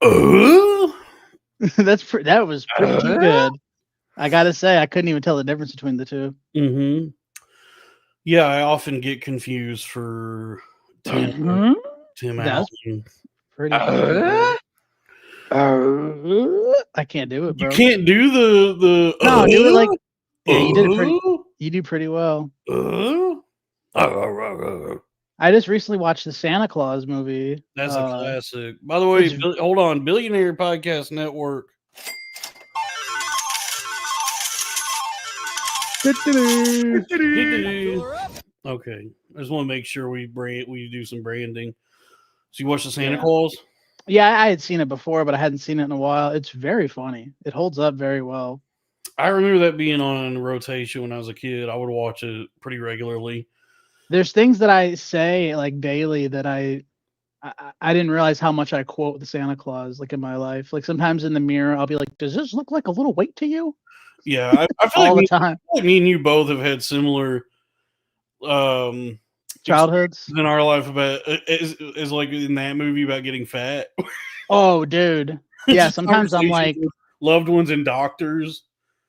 Uh, That was pretty good. I gotta say, I couldn't even tell the difference between the two. mm-hmm. Yeah, I often get confused for Tim Mhm. Tim That's Allen. pretty fucking good. I can't do it, You bro. can't do No, do it like uh, yeah, you did it pretty. uh, You do pretty well. uh, uh. I just recently watched the Santa Claus movie. That's a classic. By the way, It's hold on, Billionaire Podcast Network. Okay, I just want to make sure we do some branding. So you watch the Santa yeah. Claus? Yeah, I had seen it before, but I hadn't seen it in a while. It's very funny. It holds up very well. I remember that being on rotation when I was a kid. I would watch it pretty regularly. There's things that I say like daily that I didn't realize how much I quote the Santa Claus like in my life. Like sometimes in the mirror, I'll be like, "Does this look like a little weight to you?" Yeah, I feel All the time. like me and you both have had similar experiences Childhoods. in our life about is like in that movie about getting fat. Oh, dude. Yeah, Just sometimes I'm conversations like, with loved ones and doctors.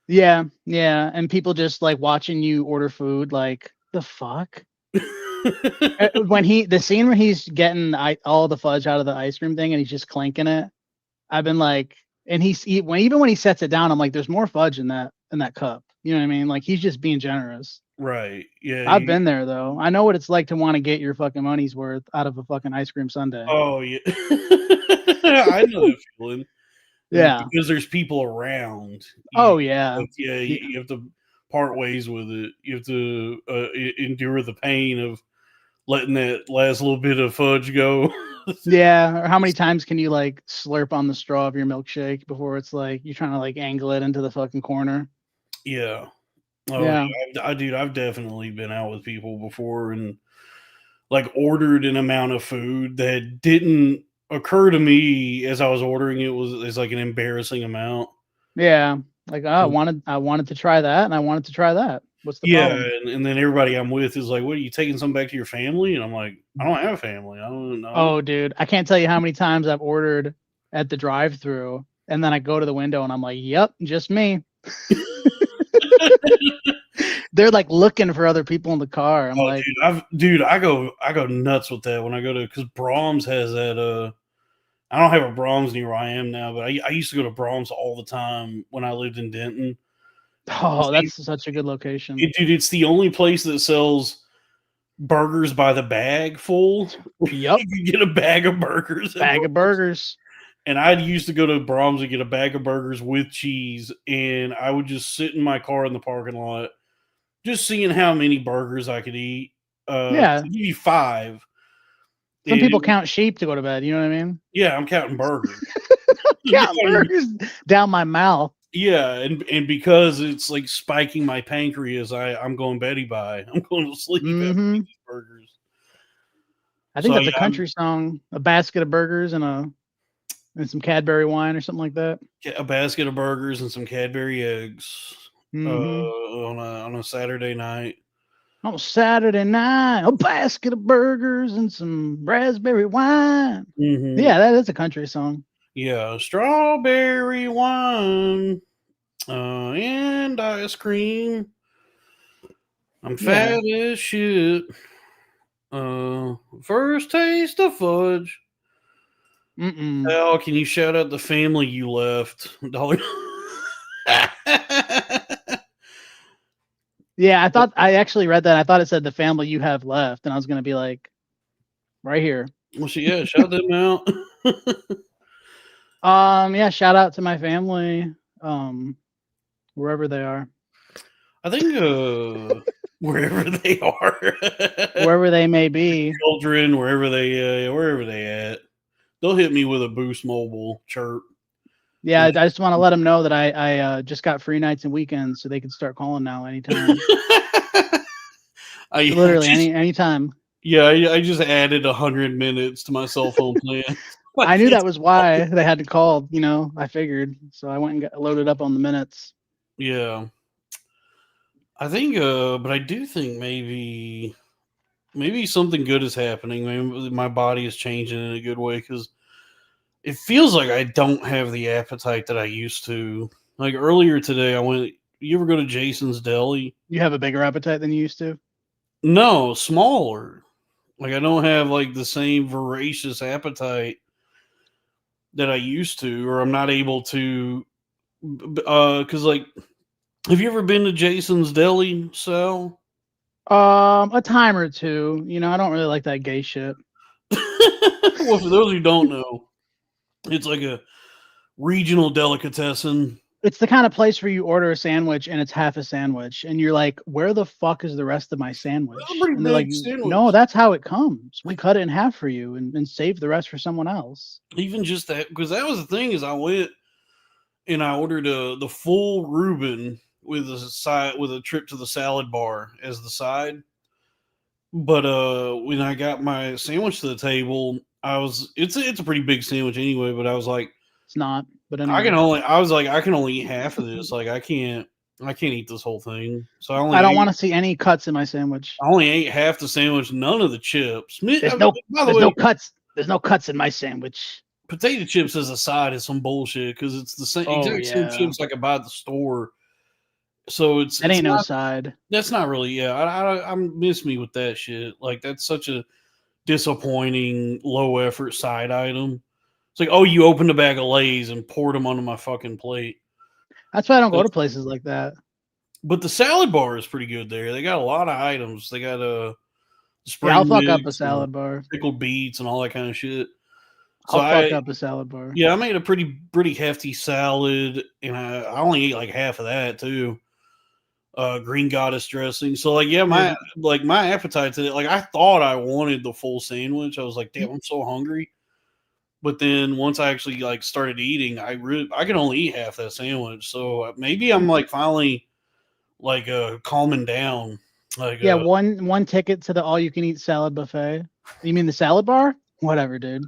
yeah, yeah, and people just like watching you order food, like the fuck. When the scene where he's getting all the fudge out of the ice cream thing and he's just clanking it, I've been like, and even when he sets it down, I'm like, there's more fudge in that cup. You know what I mean? Like he's just being generous. Right. Yeah. I've been there though. I know what it's like to want to get your fucking money's worth out of a fucking ice cream sundae. Oh yeah. I know that feeling. And then Yeah. because there's people around, Oh yeah. you, Yeah. you have to part ways with it. You have to endure the pain of letting that last little bit of fudge go. Yeah. Or how many times can you like slurp on the straw of your milkshake before it's like you're trying to like angle it into the fucking corner? Yeah. Oh, Yeah. yeah. Dude, I've definitely been out with people before and like ordered an amount of food that didn't occur to me as I was ordering it was as like an embarrassing amount. Yeah. Like oh, I wanted to try that and I wanted to try that. What's the Yeah, problem? and then everybody I'm with is like, "What are you taking some back to your family?" And I'm like, "I don't have a family. I don't know." Oh, dude, I can't tell you how many times I've ordered at the drive-through, and then I go to the window and I'm like, "Yep, just me." They're like looking for other people in the car. I'm Oh, like, I go nuts with that when I go to because Brahms has that. I don't have a Brahms near where I am now, but I used to go to Brahms all the time when I lived in Denton. "Oh, that's such a good location." Dude, it's the only place that sells burgers by the bag full. Yep, You can get a bag of burgers at bag of Brahms. burgers. And I used to go to Brahms and get a bag of burgers with cheese, and I would just sit in my car in the parking lot, just seeing how many burgers I could eat. Yeah, They give you 5, some and people count sheep to go to bed. You know what I mean? yeah, I'm counting burgers. Counting burgers down my mouth. Yeah, and because it's like spiking my pancreas, I'm going Betty by. I'm going to sleep after Hmm. these burgers. I think So that's a yeah, country song. A basket of burgers and some Cadbury wine or something like that. a basket of burgers and some Cadbury eggs Hmm. on a Saturday night. On Saturday night, a basket of burgers and some raspberry wine. Mm-hmm. Yeah, that is a country song. Yeah, strawberry wine and ice cream. I'm Yeah. fat as shit. First taste of fudge. Mm-mm. Al, can you shout out the family you left? Dollar. Yeah, I actually read that. I thought it said the family you have left, and I was gonna be like, right here. Well, yeah, shout them out. Yeah, shout out to my family, um, wherever they are, I think wherever they are, wherever they may be. children, wherever they at, they'll hit me with a Boost Mobile chirp. Yeah, I just want to let them know that I just got free nights and weekends, so they can start calling now anytime. Literally anytime. Yeah, I just added 100 minutes to my cell phone plan. I knew that was why they had to call. You know, I figured, so I went and got loaded up on the minutes. Yeah, I think, but I do think maybe something good is happening. Maybe my body is changing in a good way because it feels like I don't have the appetite that I used to. Like earlier today, I went. You ever go to Jason's Deli? You have a bigger appetite than you used to. No, smaller. Like I don't have like the same voracious appetite that I used to, or I'm not able to. Because like, have you ever been to Jason's Deli, Sal? A time or two. You know, I don't really like that gay shit. Well, for those who don't know, it's like a regional delicatessen. It's the kind of place where you order a sandwich and it's half a sandwich, and you're like, "Where the fuck is the rest of my sandwich?" That's a pretty And they're like, big sandwich. "No, that's how it comes. We cut it in half for you and save the rest for someone else." Even just that, because that was the thing is I went and I ordered the full Reuben with a side with a trip to the salad bar as the side. But when I got my sandwich to the table, it's a pretty big sandwich anyway. But I was like, It's not, but I anyway. can only eat half of this. Like I can't eat this whole thing. So I don't want to see any cuts in my sandwich. I only ate half the sandwich, none of the chips. There's By the way, no cuts. There's no cuts in my sandwich. potato chips as a side is some bullshit because it's the same exact same chips I could buy at the store. So that ain't no side. That's not really. Yeah, I miss me with that shit. Like that's such a disappointing low effort side item. It's like, oh, you opened a bag of Lay's and poured them onto my fucking plate. That's why I don't go to places like that. But the salad bar is pretty good there. They got a lot of items. They got spring I'll fuck up a salad bar, pickled beets, and all that kind of shit. So I'll fuck up a salad bar. Yeah, I made a pretty hefty salad, and I only ate like half of that too. Green goddess dressing. So like, yeah, my appetite today. Like, I thought I wanted the full sandwich. I was like, damn, I'm so hungry. But then once I actually like started eating, I can only eat half that sandwich. So maybe I'm like finally like calming down. Like yeah, one ticket to the all you can eat salad buffet. You mean the salad bar? Whatever, dude.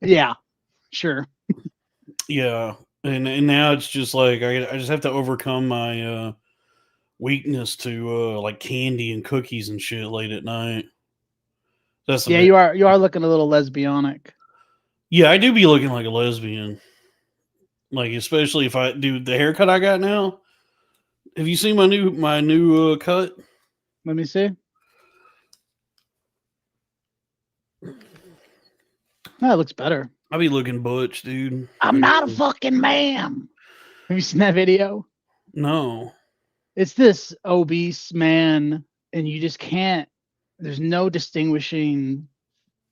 Yeah, sure. Yeah, and now it's just like I just have to overcome my weakness to like candy and cookies and shit late at night. That's you are looking a little lesbianic. Yeah, I do be looking like a lesbian. Like especially if I do the haircut I got now. Have you seen my new cut? Let me see. Oh, it looks better. I be looking butch, dude. I'm not a fucking man. Have you seen that video? No. It's this obese man, and you just can't. There's no distinguishing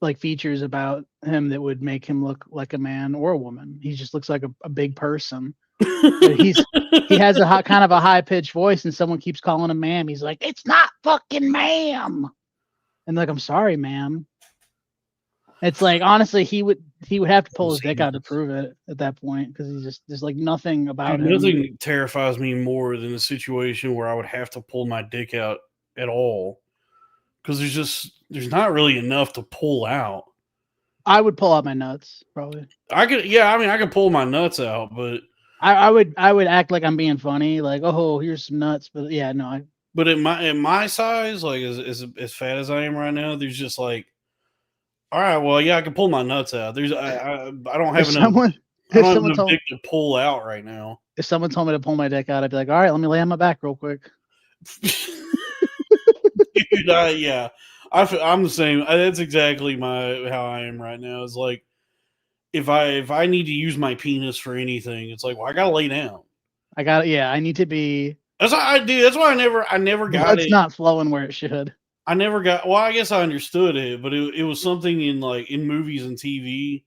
like features about him that would make him look like a man or a woman. He just looks like a big person. He has a kind of a high pitched voice, and someone keeps calling him ma'am. He's like, "It's not fucking ma'am," and like, "I'm sorry, ma'am." It's like honestly, he would have to pull his dick out to prove it at that point because there's like nothing about him. Nothing terrifies me more than a situation where I would have to pull my dick out at all because there's not really enough to pull out. I would pull out my nuts probably. I could pull my nuts out, but I would act like I'm being funny, like, oh, here's some nuts, but yeah, no. But at my size, like as fat as I am right now, there's just like, all right, well, yeah, I can pull my nuts out. I don't have enough. I don't have enough dick to pull out right now. If someone told me to pull my dick out, I'd be like, all right, let me lay on my back real quick. Dude, I'm the same. That's exactly how I am right now. It's like if I need to use my penis for anything, it's like, well, I gotta lay down. I need to be. That's what I do. That's why I never got it. It's not flowing where it should. I never got. Well, I guess I understood it, but it was something in movies and TV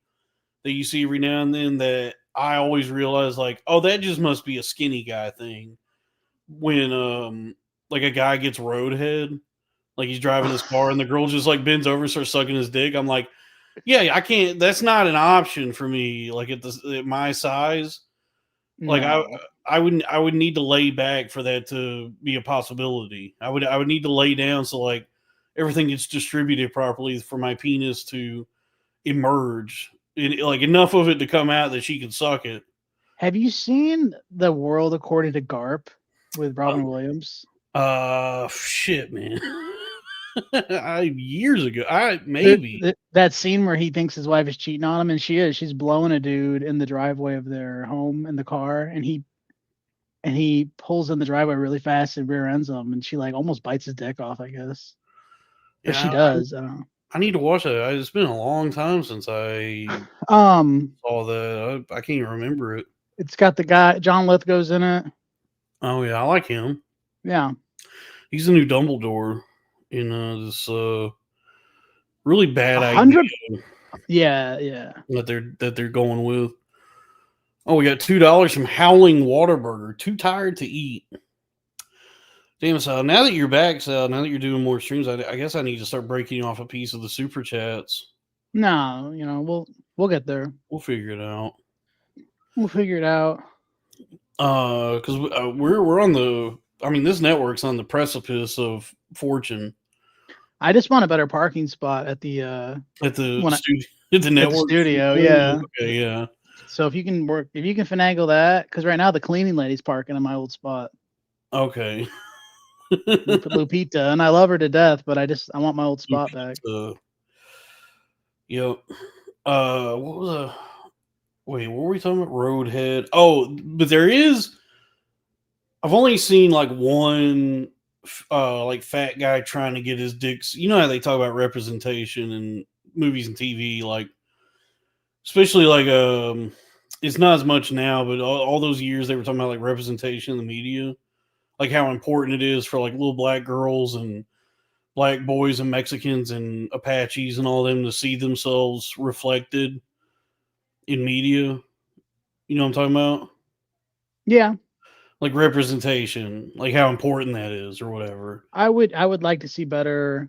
that you see every now and then that I always realize like, oh, that just must be a skinny guy thing. When like a guy gets roadhead, like he's driving his car and the girl just like bends over, starts sucking his dick. I'm like, yeah, I can't. That's not an option for me. Like at my size, like I would need to lay back for that to be a possibility. I would need to lay down so like everything gets distributed properly for my penis to emerge, like enough of it to come out that she can suck it. Have you seen The World According to Garp with Robin Williams? Shit, man. Years ago. Maybe. That scene where he thinks his wife is cheating on him, and she is. She's blowing a dude in the driveway of their home in the car, and he pulls in the driveway really fast and rear ends him, and she like almost bites his dick off, I guess. Or she does. I don't know. I need to watch that. It's been a long time since I saw that. I can't even remember it. It's got the guy John Lithgow's in it. Oh yeah, I like him. Yeah, he's the new Dumbledore in this really bad 100. idea. Yeah. That they're going with. Oh, we got $2 from Howling Waterburger. Too tired to eat. Damn, Sal. Now that you're back, Sal, now that you're doing more streams, I guess I need to start breaking off a piece of the super chats. No, we'll get there. We'll figure it out. Because we're on the. I mean, this network's on the precipice of fortune. I just want a better parking spot at the network studio. Yeah. Okay. Yeah. So if you can finagle that, because right now the cleaning lady's parking in my old spot. Okay. Lupita, and I love her to death, but I want my old spot back. Yep. What was wait, what were we talking about? Roadhead. Oh, but there is. I've only seen like one, like fat guy trying to get his dicks. You know how they talk about representation in movies and TV, like especially like it's not as much now, but all those years they were talking about like representation in the media, like how important it is for like little black girls and black boys and Mexicans and Apaches and all them to see themselves reflected in media. You know what I'm talking about? Yeah. Like representation, like how important that is or whatever. I would like to see better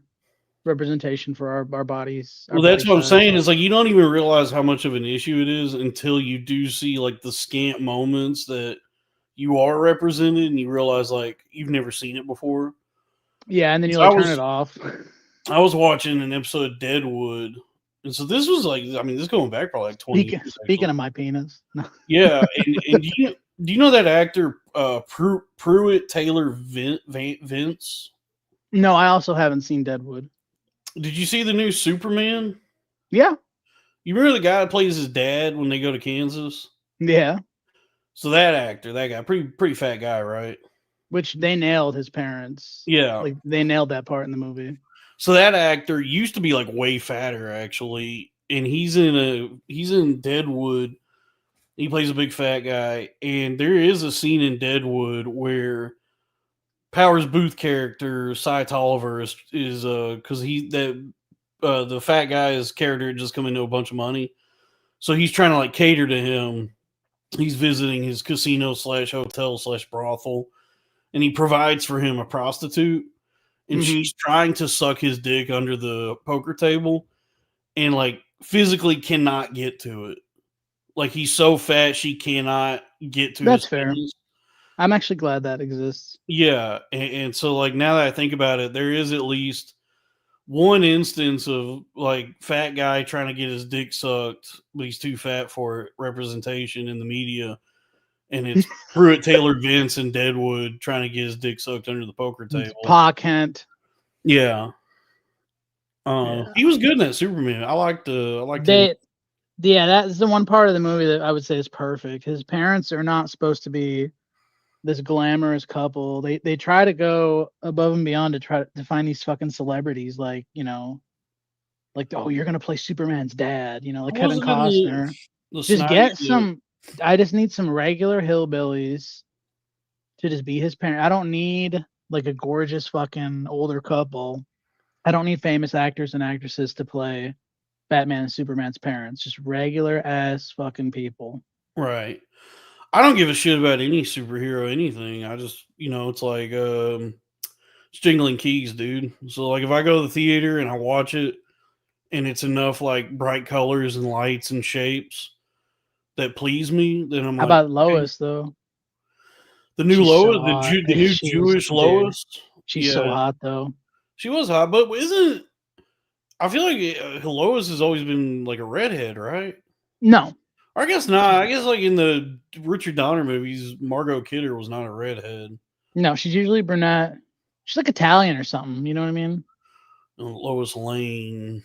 representation for our bodies. Well, that's what I'm saying is like you don't even realize how much of an issue it is until you do see like the scant moments that you are represented and you realize like you've never seen it before. Yeah, and then you like turn it off. I was watching an episode of Deadwood, and so this was like, I mean, this is going back probably like 20 years. Speaking of my penis. Yeah, and do you know that actor Pruitt Taylor Vince? No, I also haven't seen Deadwood. Did you see the new Superman? Yeah. You remember the guy that plays his dad when they go to Kansas? Yeah. So that actor, that guy, pretty fat guy, right? Which they nailed his parents. Yeah. Like they nailed that part in the movie. So that actor used to be like way fatter actually, and he's in Deadwood. He plays a big fat guy, and there is a scene in Deadwood where Powers Booth character Cy Tolliver is because the fat guy's character just come into a bunch of money, so he's trying to like cater to him. He's visiting his casino /hotel /brothel, and he provides for him a prostitute, and she's trying to suck his dick under the poker table, and like physically cannot get to it. Like he's so fat she cannot get to. That's fair. I'm actually glad that exists. Yeah, and so like now that I think about it, there is at least one instance of like fat guy trying to get his dick sucked, but he's too fat for it, representation in the media, and it's Pruitt Taylor Vince in Deadwood trying to get his dick sucked under the poker table. Pa Kent. Yeah. He was good in that Superman. I liked him. Yeah, that's the one part of the movie that I would say is perfect. His parents are not supposed to be this glamorous couple. They try to go above and beyond to try to find these fucking celebrities, like, like, oh, you're gonna play Superman's dad, like Kevin Costner. Just get some. I just need some regular hillbillies to just be his parent. I don't need like a gorgeous fucking older couple. I don't need famous actors and actresses to play Batman and Superman's parents. Just regular ass fucking people. Right. I don't give a shit about any superhero, anything. I just, it's like it's jingling keys, dude. So like if I go to the theater and I watch it and it's enough like bright colors and lights and shapes that please me, then I'm How about Lois though? The new Lois, the new Jewish Lois. She's so hot though. She was hot, but I feel like Lois has always been like a redhead, right? No. I guess not. I guess like in the Richard Donner movies, Margot Kidder was not a redhead. No, she's usually brunette. She's like Italian or something. You know what I mean? Lois Lane.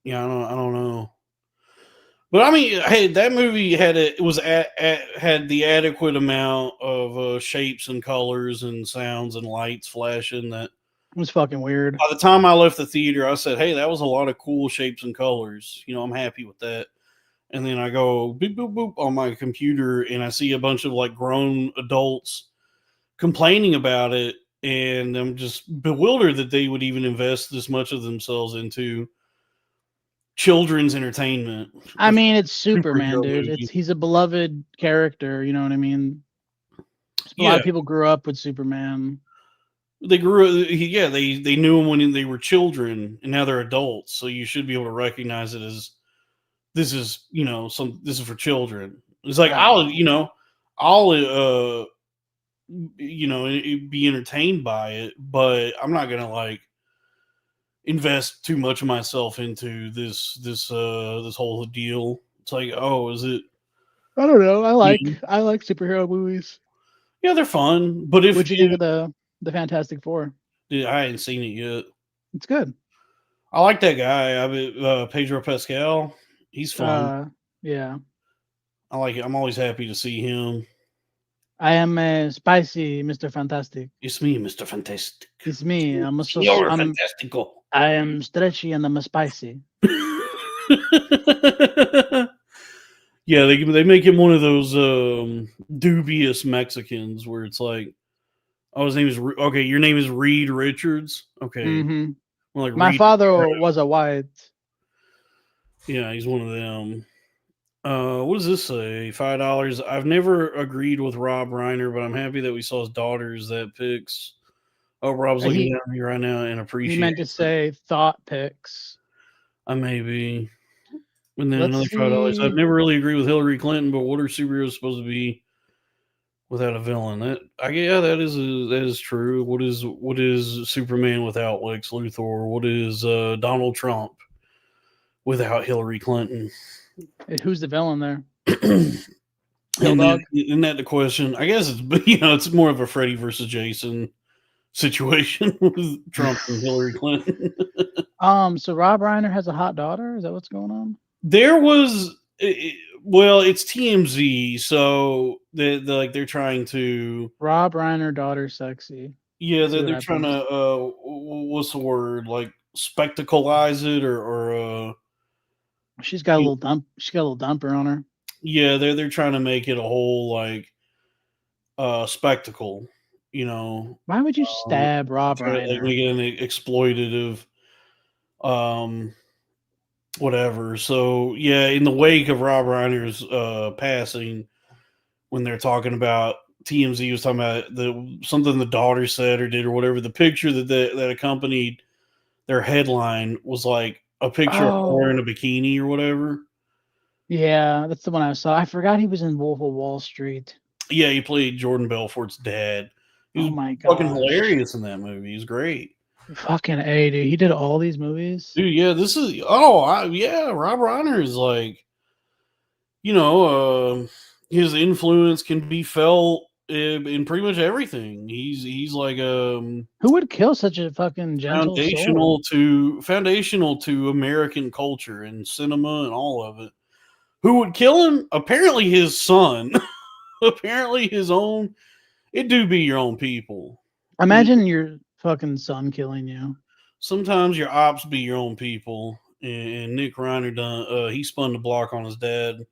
Yeah, I don't know. But I mean, hey, that movie had the adequate amount of shapes and colors and sounds and lights flashing that It was fucking weird. by the time I left the theater, I said, "Hey, that was a lot of cool shapes and colors. I'm happy with that." And then I go boop boop boop on my computer, and I see a bunch of like grown adults complaining about it, and I'm just bewildered that they would even invest this much of themselves into children's entertainment. I mean, it's Superman, Superhero dude. movie. He's a beloved character. You know what I mean? A lot Yeah, of people grew up with Superman. they grew. Yeah, they knew him when they were children, and now they're adults. So you should be able to recognize it as this is this is for children. It's like I'll be entertained by it, but I'm not gonna like invest too much of myself into this whole deal. It's like, oh, is it? I don't know. Yeah, I like superhero movies. yeah, they're fun, but if What'd you think of the Fantastic Four? I hadn't seen it yet. It's good. I like that guy. Pedro Pascal. He's fun. Yeah. I like it. I'm always happy to see him. I am spicy, Mr. Fantastic. It's me, Mr. Fantastic. It's me. You're fantastical. I am stretchy and I'm a spicy. Yeah, they make him one of those dubious Mexicans where it's like, oh, his name is okay. Your name is Reed Richards. Okay, Mm-hmm. well, like My Reed, father was a white. yeah, he's one of them. What does this say? $5. I've never agreed with Rob Reiner, but I'm happy that we saw his daughters that picks. Oh, Rob's looking down at me right now and appreciate. He meant to say thought picks. I may be. And then Let's another $5. see. I've never really agreed with Hillary Clinton, but what are superheroes supposed to be without a villain? That is true. What is Superman without Lex Luthor? What is Donald Trump without Hillary Clinton? Who's the villain there? Isn't that the question? I guess it's it's more of a Freddy versus Jason situation with Trump and Hillary Clinton. So Rob Reiner has a hot daughter. Is that what's going on? There was, well, it's TMZ, so they're trying to Rob Reiner daughter sexy. Yeah, they're trying to what's the word, like spectacleize it or she's got a little dump. She's got a little dumper on her. Yeah, they're trying to make it a whole like spectacle. Why would you stab Rob Reiner? Like make it an exploitative whatever. So yeah, in the wake of Rob Reiner's passing, when they're talking about TMZ was talking about something the daughter said or did or whatever, the picture that accompanied their headline was like a picture of her in a bikini or whatever. Yeah, that's the one I saw. I forgot he was in Wolf of Wall Street. Yeah, he played Jordan Belfort's dad. He was my god, fucking hilarious in that movie. He's great. Fucking A, dude. He did all these movies. Dude, yeah, Rob Reiner is like, his influence can be felt in pretty much everything. He's like who would kill such a fucking gentle foundational to American culture and cinema and all of it. Who would kill him? Apparently his son. Apparently his own. It do be your own people. Imagine your fucking son killing you. Sometimes your ops be your own people. And Nick Reiner he spun the block on his dad.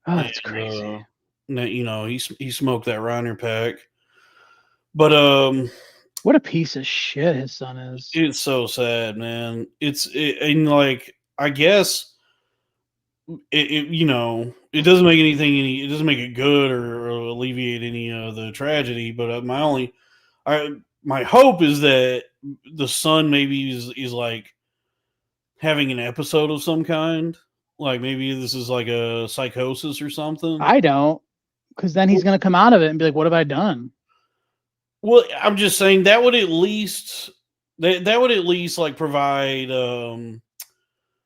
Oh, that's crazy. He smoked that Reiner pack. But what a piece of shit his son is. It's so sad, man. And like I guess it doesn't make it doesn't make it good or alleviate any of the tragedy. But my hope is that the son maybe is like having an episode of some kind. Like maybe this is like a psychosis or something. I don't, because then he's gonna come out of it and be like, "What have I done?" Well, I'm just saying that would at least like provide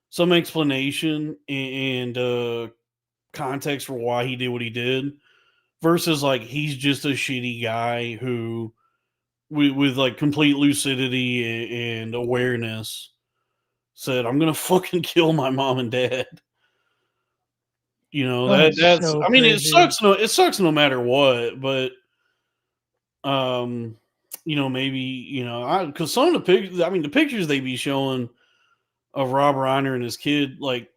some explanation and context for why he did what he did, versus like he's just a shitty guy who, with like complete lucidity and awareness, said, "I'm gonna fucking kill my mom and dad." You know, Oh, it's that's so I mean, crazy. it sucks no matter what, but um, maybe, because some of the pictures, I mean, the pictures they be showing of Rob Reiner and his kid like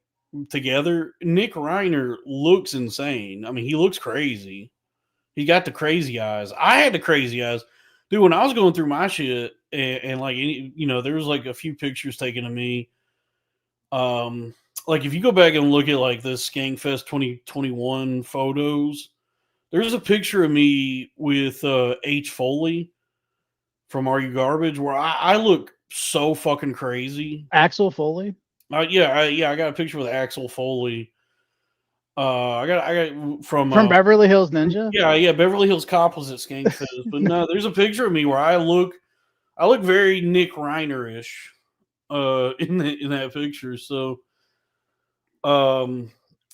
together, Nick Reiner looks insane. I mean, he looks crazy. He got the crazy eyes. I had the crazy eyes, dude. When I was going through my shit, and like there was like a few pictures taken of me. Like if you go back and look at like the Skankfest 2021 photos, there's a picture of me with H Foley from Are You Garbage, where I look so fucking crazy. Axel Foley I got a picture with Axel Foley. I got from from Beverly Hills Ninja. yeah, Beverly Hills Cop was at Skankfest, but no, there's a picture of me where I look very Nick Reiner-ish in that picture. So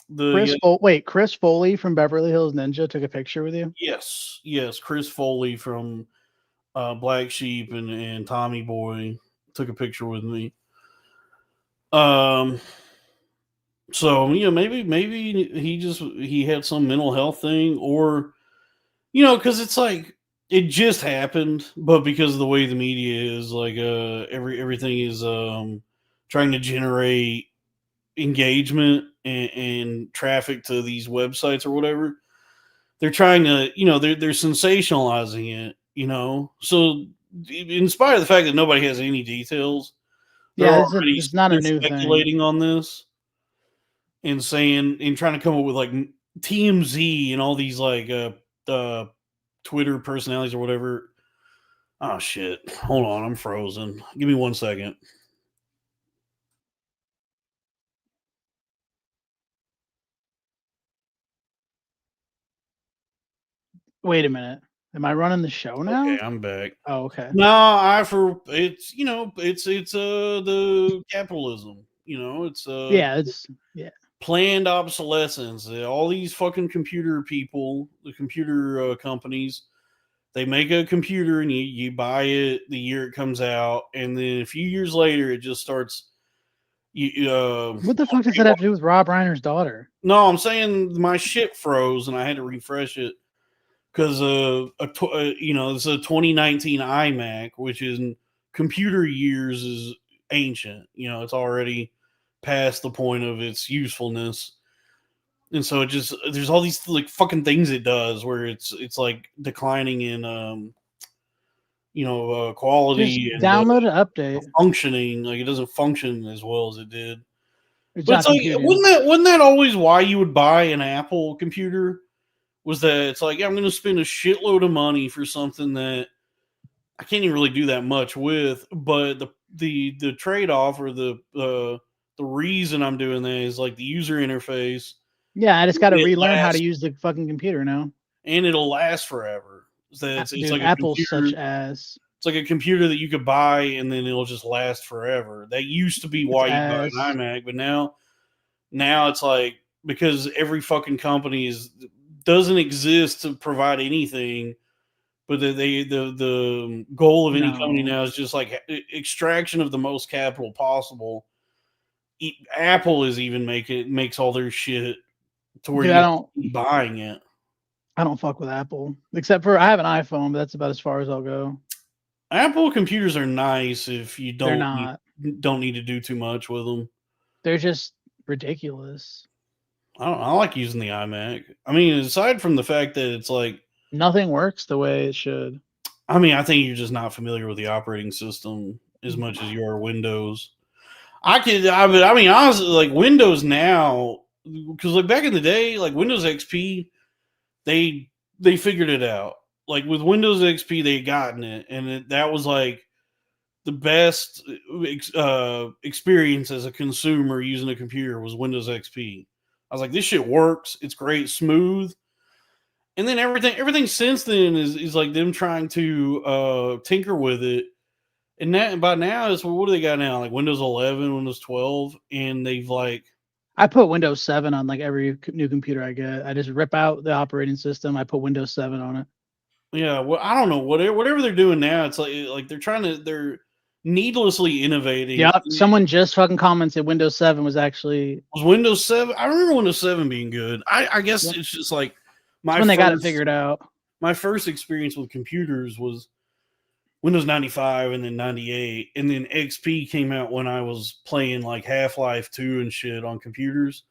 the Chris Foley from Beverly Hills Ninja took a picture with you. yes, Chris Foley from Black Sheep and Tommy Boy took a picture with me. So maybe he had some mental health thing, or because it's like it just happened, but because of the way the media is, like everything is trying to generate engagement and traffic to these websites or whatever. They're trying to, they're sensationalizing it, So in spite of the fact that nobody has any details, It's not a they're new speculating thing on this and saying and trying to come up with like TMZ and all these like Twitter personalities or whatever. Oh shit. Hold on, I'm frozen. Give me 1 second. Wait a minute. Am I running the show now? Okay, I'm back. Oh, okay. No, it's the capitalism. It's planned obsolescence. All these fucking computer people, the computer companies, they make a computer and you buy it the year it comes out, and then a few years later it just starts. What the fuck does that have to do with Rob Reiner's daughter? No, I'm saying my shit froze and I had to refresh it because it's a 2019 iMac, which in computer years is ancient. It's already past the point of its usefulness, and so there's all these like fucking things it does where it's like declining in quality Just and download an update. functioning. Like it doesn't function as well as it did. It's But not it's like, computing. wasn't that always why you would buy an Apple computer? Was that it's like, yeah, I'm going to spend a shitload of money for something that I can't even really do that much with, but the trade off or the reason I'm doing that is like the user interface. Yeah, I just got to relearn how to lasts- use the fucking computer now. and it'll last forever. So it's Dude, like a Apple's computer. such ass. It's like a computer that you could buy and then it'll just last forever. That used to be why you buy an iMac, but now it's like because every fucking company doesn't exist to provide anything, but the goal of any company now is just like extraction of the most capital possible. Apple is even makes all their shit to where you don't keep buying it. I don't fuck with Apple except for I have an iPhone, but that's about as far as I'll go. Apple computers are nice if you They're not. don't need to do too much with them. They're just ridiculous. I like using the iMac. I mean, aside from the fact that it's like nothing works the way it should. I mean, I think you're just not familiar with the operating system as much as you are Windows. I mean, honestly, like Windows now, because like back in the day, like Windows XP, they figured it out. Like with Windows XP, they had gotten it, and that was like the best experience as a consumer using a computer was Windows XP. I was like, this shit works. It's great, smooth. And then everything since then is like them trying to tinker with it. And that by now is what do they got now? Like Windows 11, Windows 12, and they've like I put Windows 7 on like every new computer I get. I just rip out the operating system. I put Windows 7 on it. Yeah, well, I don't know whatever they're doing now. It's like they're trying to needlessly innovating. Yeah, someone just fucking commented Windows 7 was actually Was Windows 7. I remember Windows 7 being good. I guess it's just like when they got it figured out. My first experience with computers was Windows 95 and then 98, and then XP came out when I was playing like Half-Life 2 and shit on computers.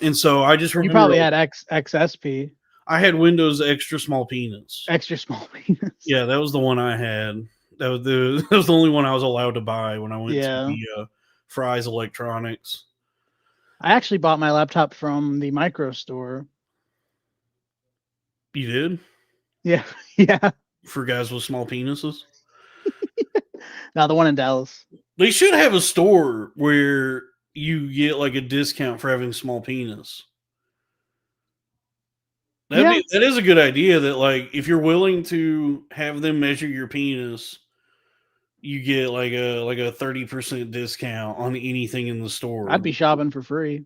And so I just remember you probably had XSP. I had Windows Extra Small Penis. Extra Small Penis. Yeah, that was the one I had. That was the only one I was allowed to buy when I went to the Fry's Electronics. I actually bought my laptop from the Micro Store. You did? Yeah, yeah. For guys with small penises? No, the one in Dallas. They should have a store where you get like a discount for having a small penis. That is a good idea. That like if you're willing to have them measure your penis, you get like a 30% discount on anything in the store. I'd be shopping for free.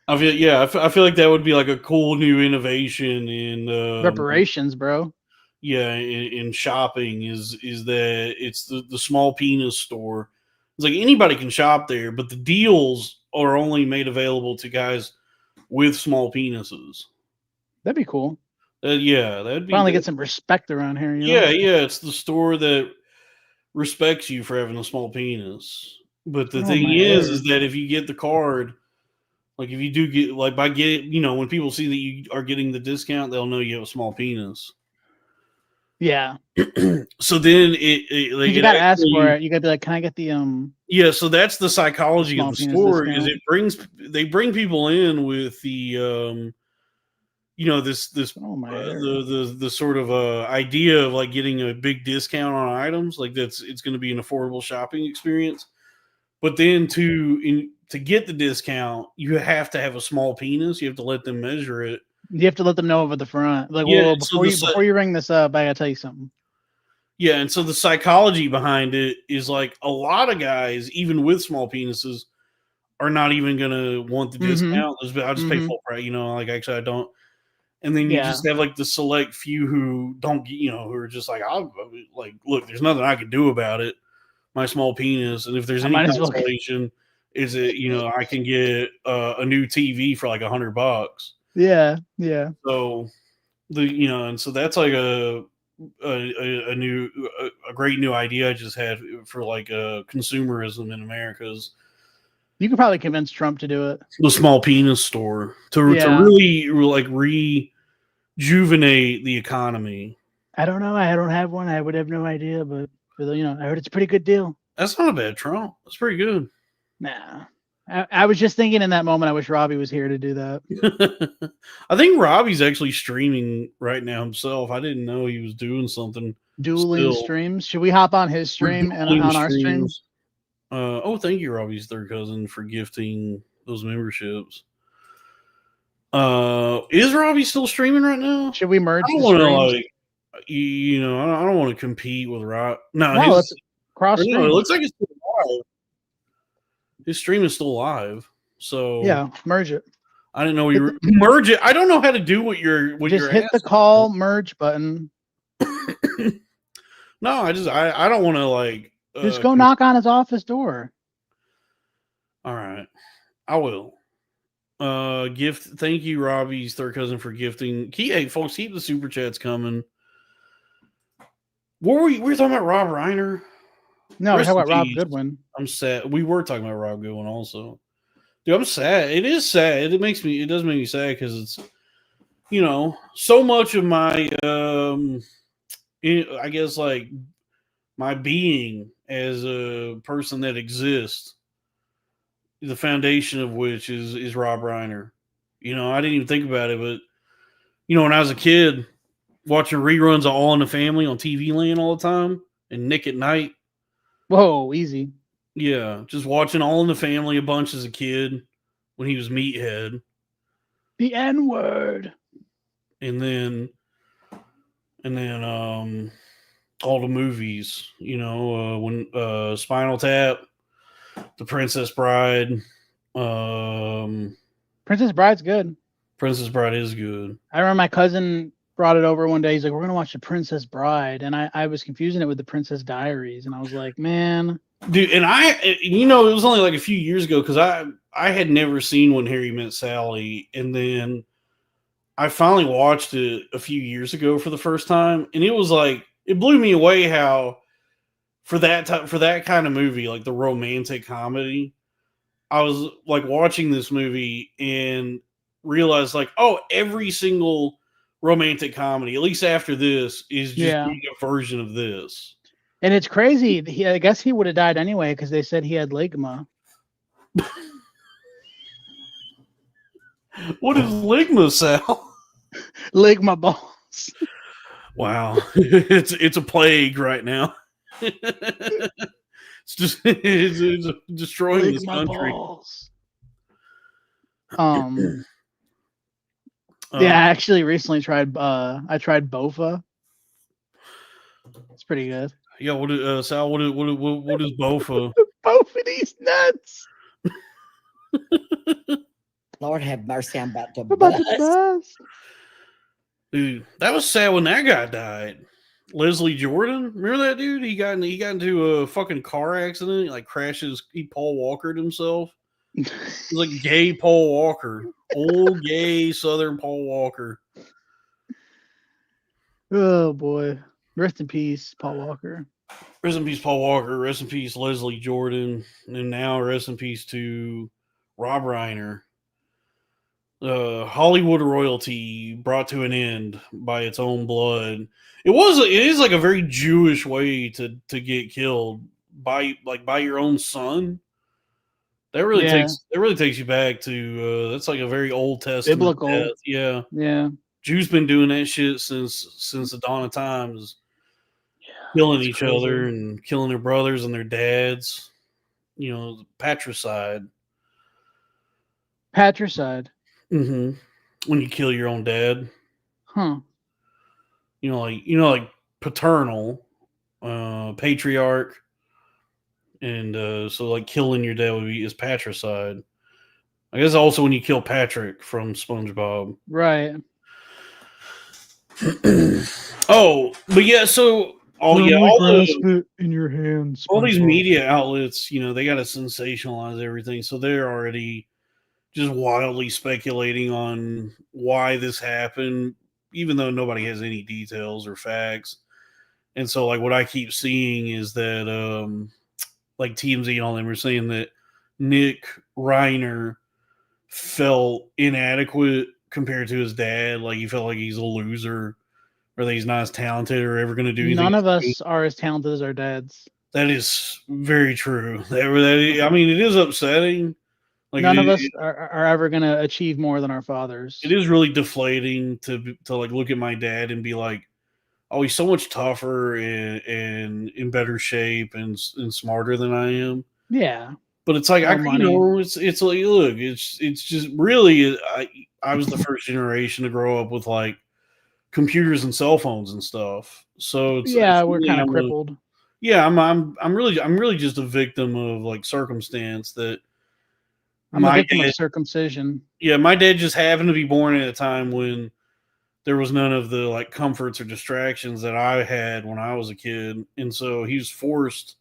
I feel like that would be like a cool new innovation in reparations, bro. Yeah, in shopping is that it's the small penis store. It's like anybody can shop there, but the deals are only made available to guys with small penises. That'd be cool. That'd be finally get some respect around here. You know? Yeah, it's the store that respects you for having a small penis. But the thing is that if you get the card, like if you do get like by getting, when people see that you are getting the discount, they'll know you have a small penis. Yeah. So then you gotta ask for it. You gotta be like, can I get the Yeah, so that's the psychology of the store discount. Is they bring people in with the this the sort of idea of like getting a big discount on items, like it's going to be an affordable shopping experience. But then to get the discount, you have to have a small penis. You have to let them measure it. You have to let them know over the front. Like, well, before you ring this up, I gotta tell you something. Yeah, and so the psychology behind it is like a lot of guys, even with small penises, are not even gonna want the discount. I'll just pay full price. Like actually I don't. And then you just have like the select few who don't, who are just like, I'll like, look, there's nothing I can do about it. My small penis, and if there's any consolation, is it I can get a new TV for like $100. Yeah. So and so that's like a great new idea I just had for like consumerism in America's. You could probably convince Trump to do it. The small penis store to really like rejuvenate the economy. I don't know. I don't have one. I would have no idea, but I heard it's a pretty good deal. That's not a bad Trump. That's pretty good. Nah. I was just thinking in that moment, I wish Robbie was here to do that. I think Robbie's actually streaming right now himself. I didn't know he was doing something. Dueling streams. Should we hop on his stream and on our streams? Thank you, Robbie's third cousin, for gifting those memberships. Is Robbie still streaming right now? Should we merge? I don't want to I don't want to compete with Rob. No, it's cross stream. It looks like it's still live. His stream is still live, so yeah, merge it. I didn't know you merge it. I don't know how to do what you're. Just hit the call merge button. No, I don't want to like. Just go knock on his office door. All right, I will. Thank you, Robbie's third cousin, for gifting. Hey, folks, keep the super chats coming. What were we were talking about? Rob Reiner. No, we're talking about Rob Goodwin. I'm sad. We were talking about Rob Goodwin also. Dude, I'm sad. It is sad. It does make me sad because it's, so much of my, I guess like my being as a person that exists, the foundation of which is Rob Reiner. I didn't even think about it, but when I was a kid watching reruns of All in the Family on TV Land all the time and Nick at Night. Whoa, easy. Yeah, just watching All in the Family a bunch as a kid when he was Meathead. The N-word. And then all the movies, when Spinal Tap, The Princess Bride. Princess Bride's good. Princess Bride is good. I remember my cousin brought it over one day. He's like, "We're gonna watch The Princess Bride," and I was confusing it with The Princess Diaries, and I was like, "Man, dude." And it was only like a few years ago because I had never seen When Harry Met Sally, and then I finally watched it a few years ago for the first time, and it was like it blew me away how for that kind of movie, like the romantic comedy, I was like watching this movie and realized like, oh, every single romantic comedy, at least after this, is just Yeah. doing a version of this. And it's crazy. I guess he would have died anyway because they said he had ligma. What is ligma, Sal? Ligma balls. Wow, it's a plague right now. It's just it's destroying this Ligma country. balls. Yeah, I actually recently tried. I tried Bofa. It's pretty good. Yeah, what is Sal? What is Bofa? Bofa these nuts. Lord have mercy, I'm about to About bust. the best. Dude, that was sad when that guy died. Leslie Jordan, remember that dude? He got into a fucking car accident. He, like crashes. He Paul Walkered himself. He's like gay Paul Walker, old gay Southern Paul Walker. Oh boy, rest in peace, Paul Walker. Rest in peace, Paul Walker. Rest in peace, Leslie Jordan, and now rest in peace to Rob Reiner. Hollywood royalty brought to an end by its own blood. It is like a very Jewish way to get killed by your own son. That really takes you back to that's like a very Old Testament biblical death. Yeah. Jews been doing that shit since the dawn of times. Killing each other and killing their brothers and their dads. You know, patricide. Patricide. Mm-hmm. When you kill your own dad. Huh. You know, like paternal, patriarch. And so like killing your dad is patricide. I guess also when you kill Patrick from SpongeBob. Right. Oh, but yeah, so in your hands. All these media outlets, you know, they got to sensationalize everything, so they're already just wildly speculating on why this happened, even though nobody has any details or facts. And so, like, what I keep seeing is that, like, TMZ and all them are saying that Nick Reiner felt inadequate compared to his dad. Like, he felt like he's a loser, or that he's not as talented or ever going to do anything. None of us are as talented as our dads. That is very true. I mean, it is upsetting. Like, none of us are ever going to achieve more than our fathers. It is really deflating to like look at my dad and be like, oh, he's so much tougher and in better shape and smarter than I am. Yeah. But it's like, it's like, look, it's just really, I was the first generation to grow up with like computers and cell phones and stuff. So it's, we're kind of crippled. I'm really just a victim of like circumstance that I'm a victim of circumcision. Yeah, my dad just happened to be born at a time when there was none of the like comforts or distractions that I had when I was a kid, and so he was forced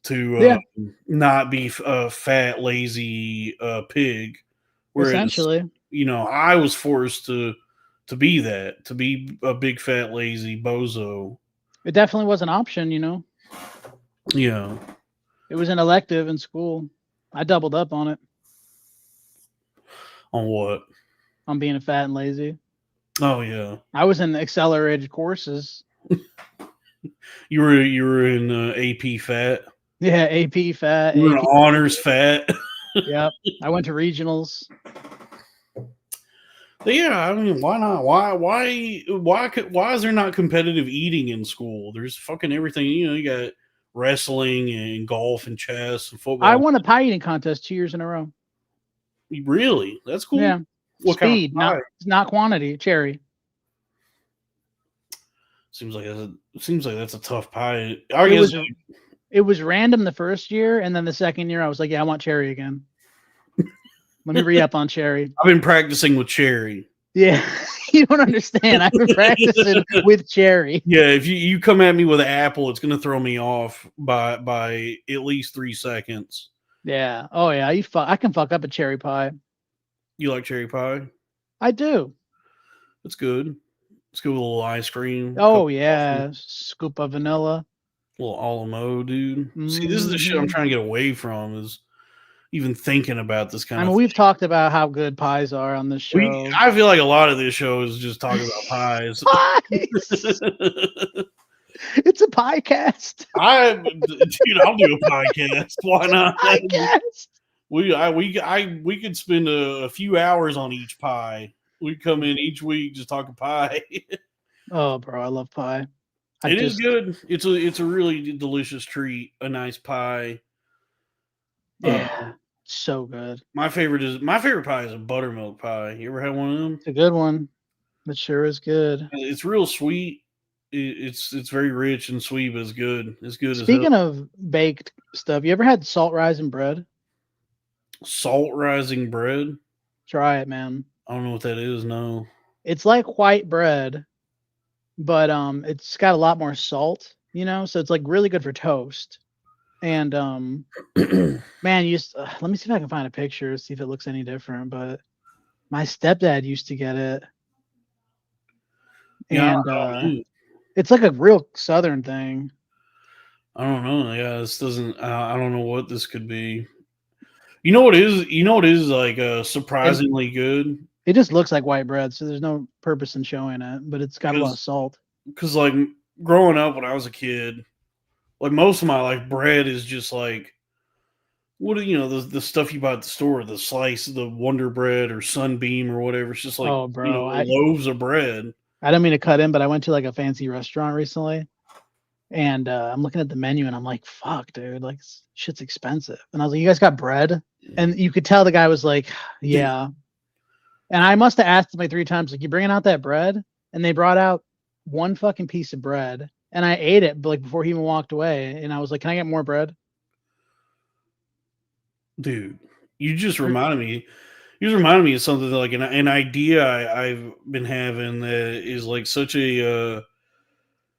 to not be a fat, lazy pig. Whereas, essentially, you know, I was forced to be that, to be a big, fat, lazy bozo. It definitely was an option, you know. Yeah, it was an elective in school. I doubled up on it. On what? On being fat and lazy. Oh yeah. I was in accelerated courses. You were in AP Fat. Yeah, AP Fat. You were in honors Fat. Yep. I went to regionals. But yeah, I mean, why not? Why is there not competitive eating in school? There's fucking everything. You know, you got wrestling and golf and chess and football. I won a pie eating contest 2 years in a row. Really? That's cool. Yeah. What Speed, kind of not quantity. Cherry. Seems like that's a tough pie. It was random the first year, and then the second year I was like, yeah, I want cherry again. Let me re-up on cherry. I've been practicing with cherry. Yeah. You don't understand. I've been practicing with cherry. Yeah, if you come at me with an apple, it's gonna throw me off by at least 3 seconds. Yeah. Oh yeah. I can fuck up a cherry pie. You like cherry pie? I do. It's good. It's good with a little ice cream. Oh cup of yeah. coffee, Scoop of vanilla. a little Alamo, dude. See, this is the shit I'm Mhm. trying to get away from. Is even thinking about this kind I of mean, we've talked about how good pies are on this show. I feel like a lot of this show is just talking about pies. Pies. It's a pie cast. Dude, I'll do a podcast. Why not? Pie cast. We could spend a few hours on each pie. We come in each week just talking pie. Oh, bro, I love pie. It is good. It's a really delicious treat. A nice pie. Yeah, so good. My favorite pie is a buttermilk pie. You ever had one of them? It's a good one. It sure is good. It's real sweet. It's very rich and sweet, but it's good. It's good Speaking as of baked stuff, you ever had salt rising bread? salt rising bread. Try it, man. I don't know what that is. No. It's like white bread, but it's got a lot more salt, so it's like really good for toast. And man, let me see if I can find a picture, see if it looks any different. But my stepdad used to get it, Yeah, and it's like a real southern thing. I don't know. Yeah, this doesn't. I don't know what this could be. You know what is? You know what is like surprisingly good? It just looks like white bread, so there's no purpose in showing it. But it's got a lot of salt. Because like growing up when I was a kid, like most of my life, bread is just like what the stuff you buy at the store, the slice, the Wonder Bread or Sunbeam or whatever. It's just like Oh, bro, loaves of bread. I don't mean to cut in, but I went to like a fancy restaurant recently, and I'm looking at the menu, and I'm like, "Fuck, dude, like shit's expensive." And I was like, "You guys got bread?" And you could tell the guy was like, "Yeah." And I must have asked him like 3 times, like, "You bringing out that bread?" And they brought out one fucking piece of bread, and I ate it like before he even walked away. And I was like, "Can I get more bread?" Dude, you just reminded me. You just reminded me of something like an idea I've been having that is like such a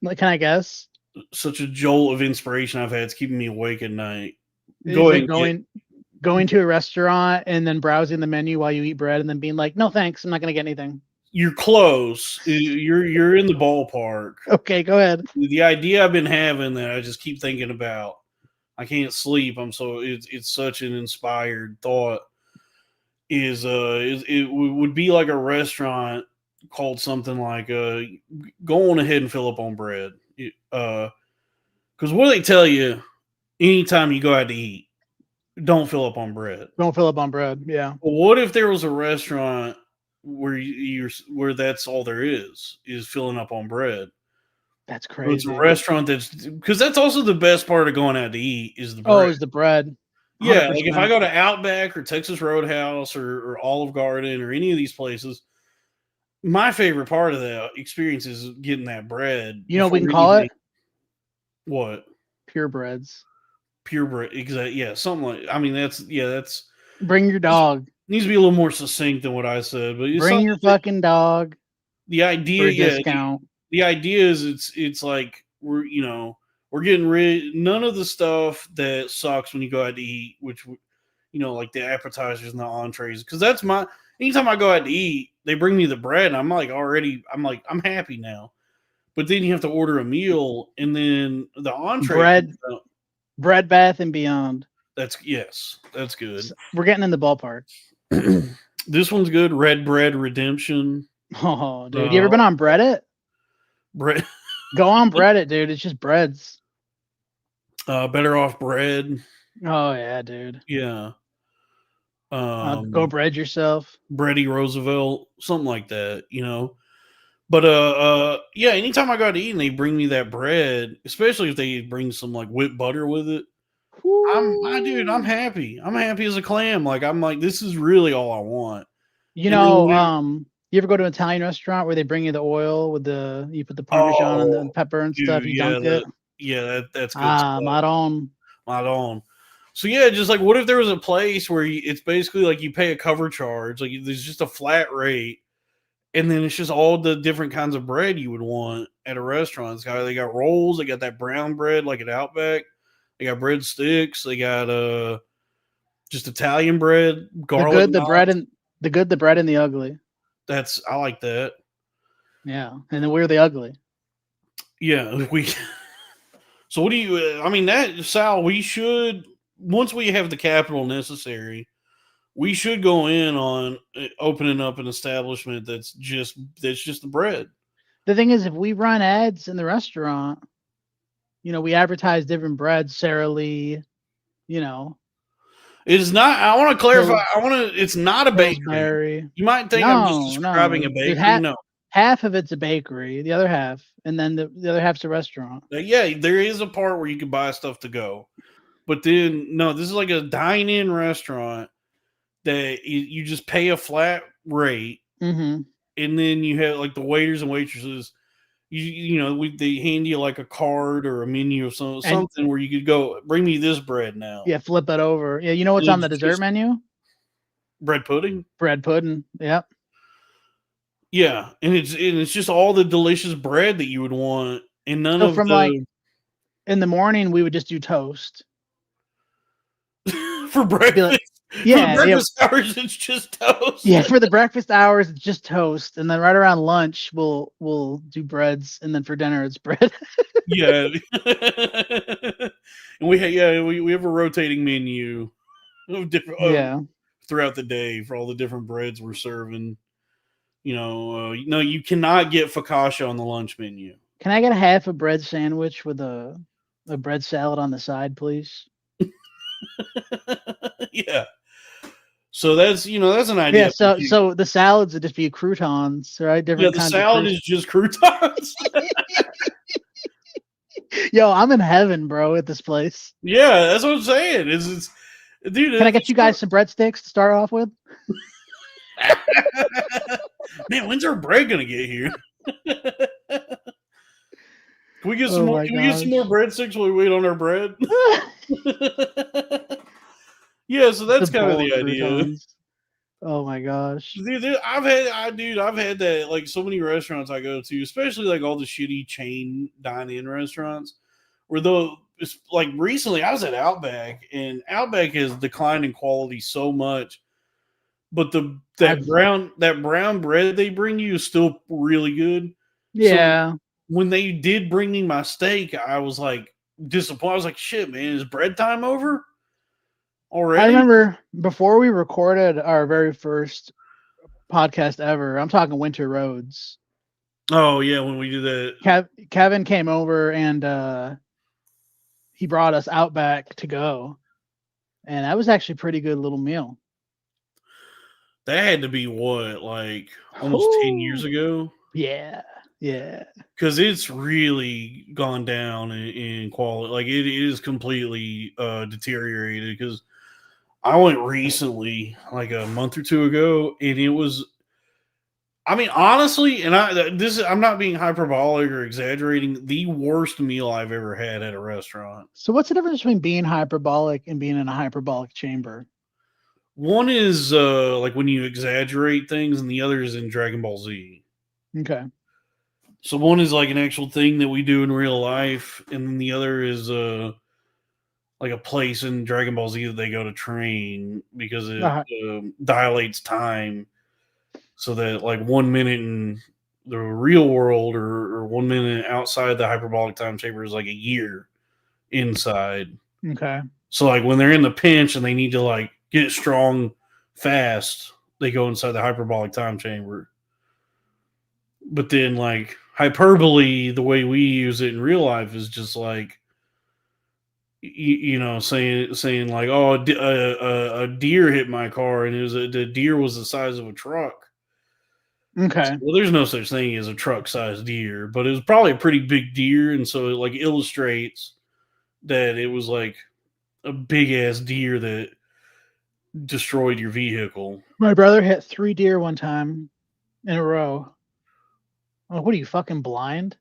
Like, can I guess? such a jolt of inspiration I've had. It's keeping me awake at night. Going to a restaurant and then browsing the menu while you eat bread and then being like, "No, thanks, I'm not gonna get anything." You're close. You're in the ballpark. Okay, go ahead. The idea I've been having that I just keep thinking about. I can't sleep. It's such an inspired thought. Is it would be like a restaurant called something like go on ahead and fill up on bread. Because what do they tell you anytime you go out to eat? Don't fill up on bread. Don't fill up on bread. Yeah. But what if there was a restaurant where where that's all there is filling up on bread? That's So crazy. it's a restaurant because that's also the best part of going out to eat is the bread. Oh, is the bread. Yeah, like 100%. if I go to Outback or Texas Roadhouse or Olive Garden or any of these places, my favorite part of that experience is getting that bread. You know what we can before call anything- it? What? Purebreds. Pure bread. Exactly. Yeah, something like. I mean, that's Bring your dog. needs to be a little more succinct than what I said. But it's Bring your something that- fucking dog the for idea. a Yeah, discount. the idea is it's like we're getting rid none of the stuff that sucks when you go out to eat, which like the appetizers and the entrees, because that's anytime I go out to eat, they bring me the bread and I'm I'm happy now. But then you have to order a meal and then the entree Bread Bath and Beyond. that's good. We're getting in the ballpark. This one's good. Red Bread Redemption. Oh, dude. You ever been on Reddit? Bread Go on Reddit, dude. It's just breads. Better Off Bread. Oh, yeah, dude. Yeah. Go bread yourself. Bready Roosevelt, something like that, But yeah, anytime I go to eat and they bring me that bread, especially if they bring some like whipped butter with it, I'm happy. I'm happy as a clam. Like I'm like, this is really all I want. You ever go to an Italian restaurant where they bring you the oil with you put the Parmesan and the pepper and stuff, you dunk it? Yeah, that's good. Not on. So yeah, just like what if there was a place where it's basically like you pay a cover charge, like there's just a flat rate, And then it's just all the different kinds of bread you would want at a restaurant. They got rolls, they got that brown bread like at Outback, they got bread sticks, they got just Italian bread, garlic. The good, the bread, and the good, the bread, and the ugly. I like that. Yeah, and then we're the ugly. Yeah, So what do you? I mean, Sal, we should, once we have the capital necessary, we should go in on opening up an establishment that's just the bread. The thing is, if we run ads in the restaurant, we advertise different breads, Sara Lee, It is not. I want to clarify. It's not a bakery. Pillsbury. You might think I'm just describing a bakery. No, half of it's a bakery, the other half, and then the other half's a restaurant. Yeah, there is a part where you can buy stuff to go, but then no, this is like a dine-in restaurant that you just pay a flat rate, mm-hmm. and then you have like the waiters and waitresses. They hand you like a card or a menu or something where you could go, bring me this bread now. Yeah, flip it over. Yeah, you know what's on the dessert menu? Bread pudding. Bread pudding. Yep. Yeah, and it's just all the delicious bread that you would want, and none of like in the morning we would just do toast for breakfast. Yeah, for the breakfast hours it's just toast. Yeah, for the breakfast hours it's just toast, and then right around lunch we'll do breads, and then for dinner it's bread. Yeah, and we have a rotating menu of different throughout the day for all the different breads we're serving. No, you cannot get focaccia on the lunch menu. Can I get a half a bread sandwich with a bread salad on the side, please? Yeah. So that's an idea. Yeah. So the salads would just be croutons, right? Different. Yeah, the salad is just croutons. Yo, I'm in heaven, bro, at this place. Yeah, that's what I'm saying. Dude, can I get you guys some breadsticks to start off with? Man, when's our bread gonna get here? Can we get some more? Can we get some more breadsticks while we wait on our bread? Yeah, so that's kind of the idea. Oh my gosh, dude! I've had that, like, so many restaurants I go to, especially like all the shitty chain dine-in restaurants, where it's like recently I was at Outback, and Outback has declined in quality so much. But that brown bread they bring you is still really good. Yeah. So when they did bring me my steak, I was like disappointed. I was like, shit, man, is bread time over already? I remember before we recorded our very first podcast ever, I'm talking Winter Roads. Oh yeah, when we did that. Kevin came over and he brought us Outback to go. And that was actually a pretty good little meal. That had to be what, like almost 10 years ago? Yeah. Yeah. Because it's really gone down in quality. Like, it is completely deteriorated. Because I went recently, like a month or two ago, and it was, I mean, honestly, and I'm not being hyperbolic or exaggerating, the worst meal I've ever had at a restaurant. So what's the difference between being hyperbolic and being in a hyperbolic chamber? One is like when you exaggerate things, and the other is in Dragon Ball Z. Okay. So one is like an actual thing that we do in real life, and then the other is like a place in Dragon Ball Z that they go to train because it dilates time, so that like 1 minute in the real world or 1 minute outside the hyperbolic time chamber is like a year inside. Okay. So like when they're in the pinch and they need to like get strong fast, they go inside the hyperbolic time chamber. But then like hyperbole, the way we use it in real life is just like, saying like, oh, a deer hit my car, and the deer was the size of a truck. Okay. Well, there's no such thing as a truck-sized deer, but it was probably a pretty big deer, and so it like illustrates that it was like a big-ass deer that destroyed your vehicle. My brother hit 3 deer one time in a row. Oh, what are you, fucking blind?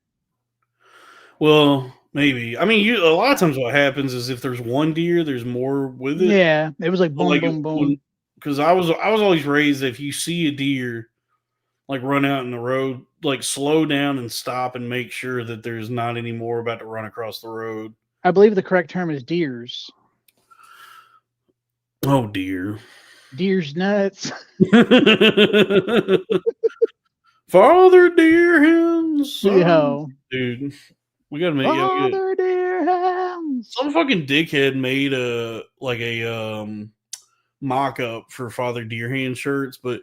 Well, maybe. I mean, a lot of times what happens is if there's one deer, there's more with it. Yeah, it was like boom, boom, boom. Because I was always raised that if you see a deer like run out in the road, like slow down and stop and make sure that there's not any more about to run across the road. I believe the correct term is deers. Oh dear. Deer's nuts. Father dear hens. Yo. Dude, we gotta make Father deer hounds. some fucking dickhead made a mock-up for Father Deerhand shirts, but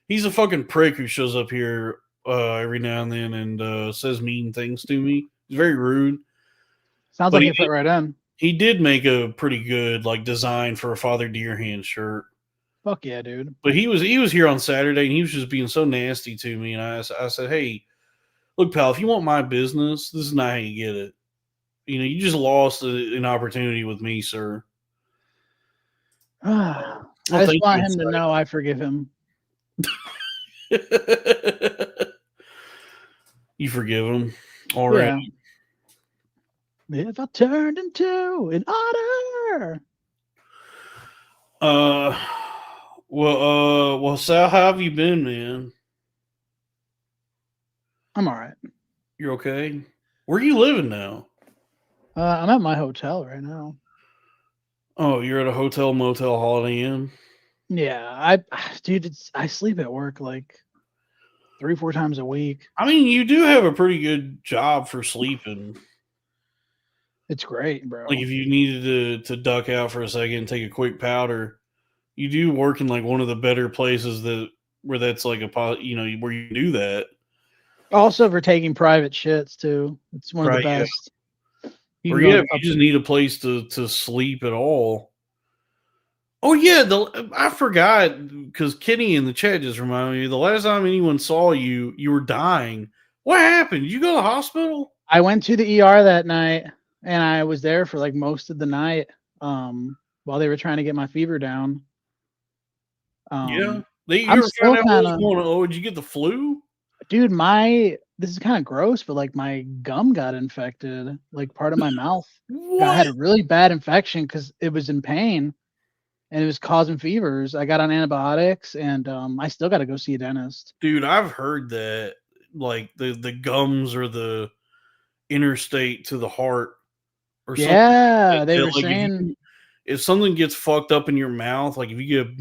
he's a fucking prick who shows up here every now and then and says mean things to me. He's very rude. Sounds But like he you fit right in. He did make a pretty good like design for a Father Deerhand shirt. Fuck yeah, dude. But he was here on Saturday and he was just being so nasty to me. And I said, hey, look, pal, if you want my business, this is not how you get it. You know, you just lost an opportunity with me, sir. I Well, just thank want you, him to sir. know I forgive him. You forgive him. All right. Yeah. If I turned into an otter. Well, Sal, how have you been, man? I'm all right. You're okay? Where are you living now? I'm at my hotel right now. Oh, you're at a hotel, motel, Holiday Inn? Yeah, I sleep at work like 3-4 times a week. I mean, you do have a pretty good job for sleeping. It's great, bro. Like if you needed to duck out for a second and take a quick powder, you do work in like one of the better places where that's like where you do that. Also for taking private shits too. It's one of the Right, yeah. best. You Or can go yeah, up- if you just need a place to sleep at all. Oh yeah, I forgot because Kenny in the chat just reminded me the last time anyone saw you, you were dying. What happened? Did you go to the hospital? I went to the ER that night and I was there for like most of the night while they were trying to get my fever down. Yeah. I'm still kinda- Did you get the flu? Dude, this is kind of gross, but like my gum got infected, like part of my mouth. I had a really bad infection because it was in pain and it was causing fevers. I got on antibiotics and I still got to go see a dentist. Dude, I've heard that like the gums or the interstate to the heart or something. Yeah, they were Like saying if something gets fucked up in your mouth, like if you get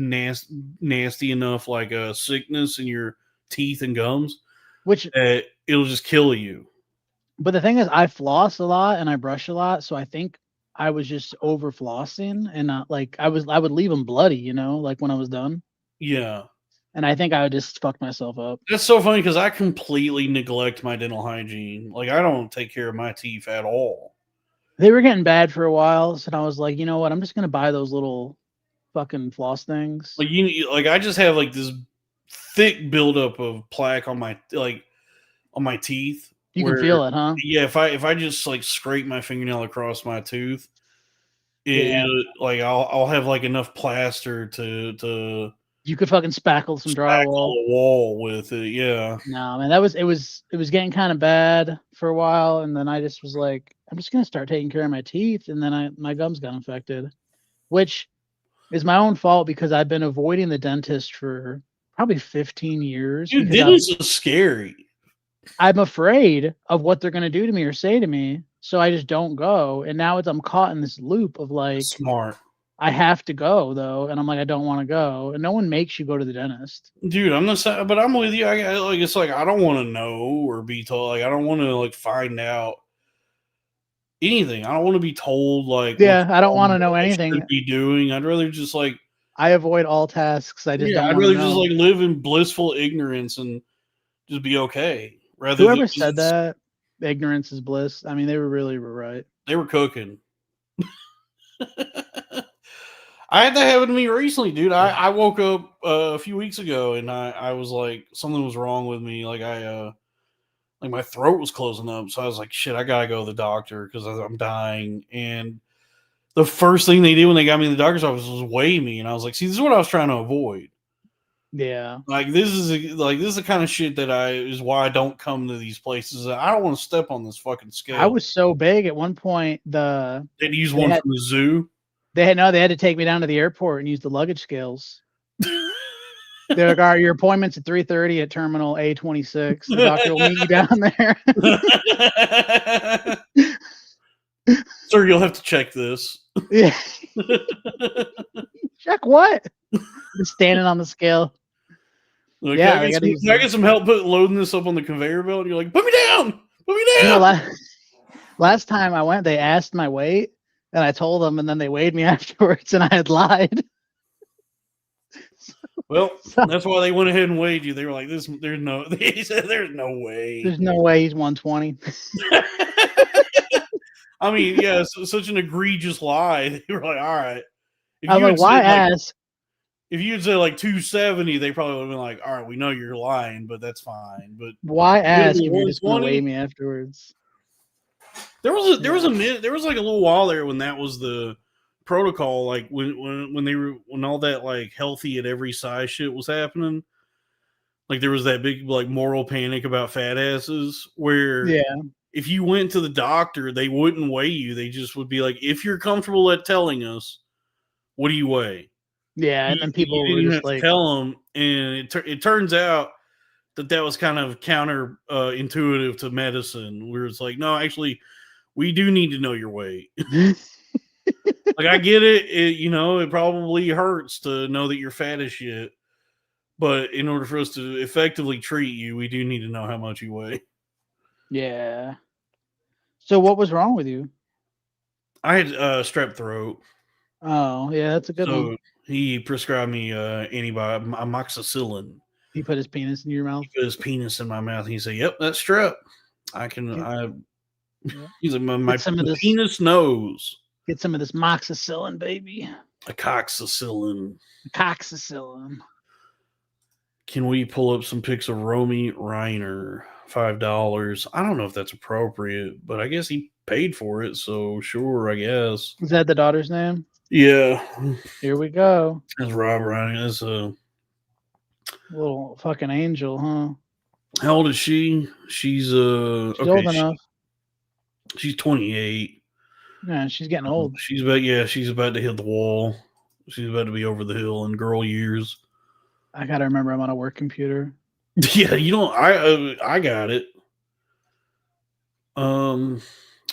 nasty enough like a sickness in your teeth and gums, which it'll just kill you. But the thing is, I floss a lot and I brush a lot, so I think I was just over flossing and not like I would leave them bloody, you know, like when I was done. Yeah. And I think I would just fuck myself up. That's so funny because I completely neglect my dental hygiene. Like I don't take care of my teeth at all. They were getting bad for a while, so I was like, you know what? I'm just gonna buy those little fucking floss things. Like I just have like this thick buildup of plaque on my teeth. You can feel it, huh? Yeah, if I just like scrape my fingernail across my tooth, like I'll have like enough plaster to you could fucking spackle some drywall the wall with it. Yeah. No, man, it was getting kind of bad for a while, and then I just was like, I'm just gonna start taking care of my teeth, and then my gums got infected, which is my own fault because I've been avoiding the dentist for probably 15 years. Dude, dentists are scary. I'm afraid of what they're gonna do to me or say to me, so I just don't go. And now I'm caught in this loop of like, smart. I have to go though, and I'm like, I don't want to go, and no one makes you go to the dentist. Dude, I'm not saying, but I'm with you. It's like I don't want to know or be told. Like I don't want to like find out anything. I don't want to be told like. Yeah, I don't want to know anything. Be doing. I'd rather just like. I avoid all tasks. I just don't. I'd rather just like live in blissful ignorance and just be okay. Rather whoever said that, ignorance is bliss. I mean, they were right. They were cooking. I had that happen to me recently, dude. I woke up a few weeks ago and I was like, something was wrong with me. Like like my throat was closing up. So I was like, shit, I gotta go to the doctor because I'm dying. And the first thing they did when they got me in the doctor's office was weigh me. And I was like, see, this is what I was trying to avoid. Yeah. Like this is the kind of shit that is why I don't come to these places. I don't want to step on this fucking scale. I was so big at one point. They'd use one from the zoo. They had to take me down to the airport and use the luggage scales. They're like, all right, your appointment's at 3:30 at Terminal A26. The doctor will meet you down there. Sir, you'll have to check this. Yeah. Check what? Just standing on the scale. Like, Yeah, can I get some help loading this up on the conveyor belt? And you're like, put me down. Put me down. Last time I went, they asked my weight, and I told them, and then they weighed me afterwards, and I had lied. Well, that's why they went ahead and weighed you. They were like, they said there's no way. There's no way he's 120. I mean, yeah, it's such an egregious lie. They were like, all right. I was like, why ask? If you'd say like 270, they probably would have been like, all right, we know you're lying, but that's fine. But why ask if you're just going to weigh me afterwards? There was like a little while there when that was the protocol, like when all that like healthy at every size shit was happening. Like there was that big like moral panic about fat asses where if you went to the doctor, they wouldn't weigh you. They just would be like, if you're comfortable at telling us, what do you weigh? Yeah, and then people you were didn't just have to like, tell them, and it turns out that was kind of counter intuitive to medicine, where it's like, no, actually, we do need to know your weight. Like I get it, it probably hurts to know that you're fat as shit, but in order for us to effectively treat you, we do need to know how much you weigh. Yeah. So what was wrong with you? I had strep throat. Oh, yeah, that's a good one. He prescribed me amoxicillin. He put his penis in your mouth? He put his penis in my mouth. And he said, yep, that's strep. He's like, my penis knows. Get some of this moxicillin, baby. A coxicillin. Coxicillin. Can we pull up some pics of Romy Reiner? $5. I don't know if that's appropriate, but I guess he paid for it, so sure, I guess. Is that the daughter's name? Yeah. Here we go. That's Rob Reiner. That's a little fucking angel, huh? How old is she? She's old enough. She's 28. Yeah, she's getting old. She's about to hit the wall. She's about to be over the hill in girl years. I gotta remember I'm on a work computer. Yeah, I got it. Let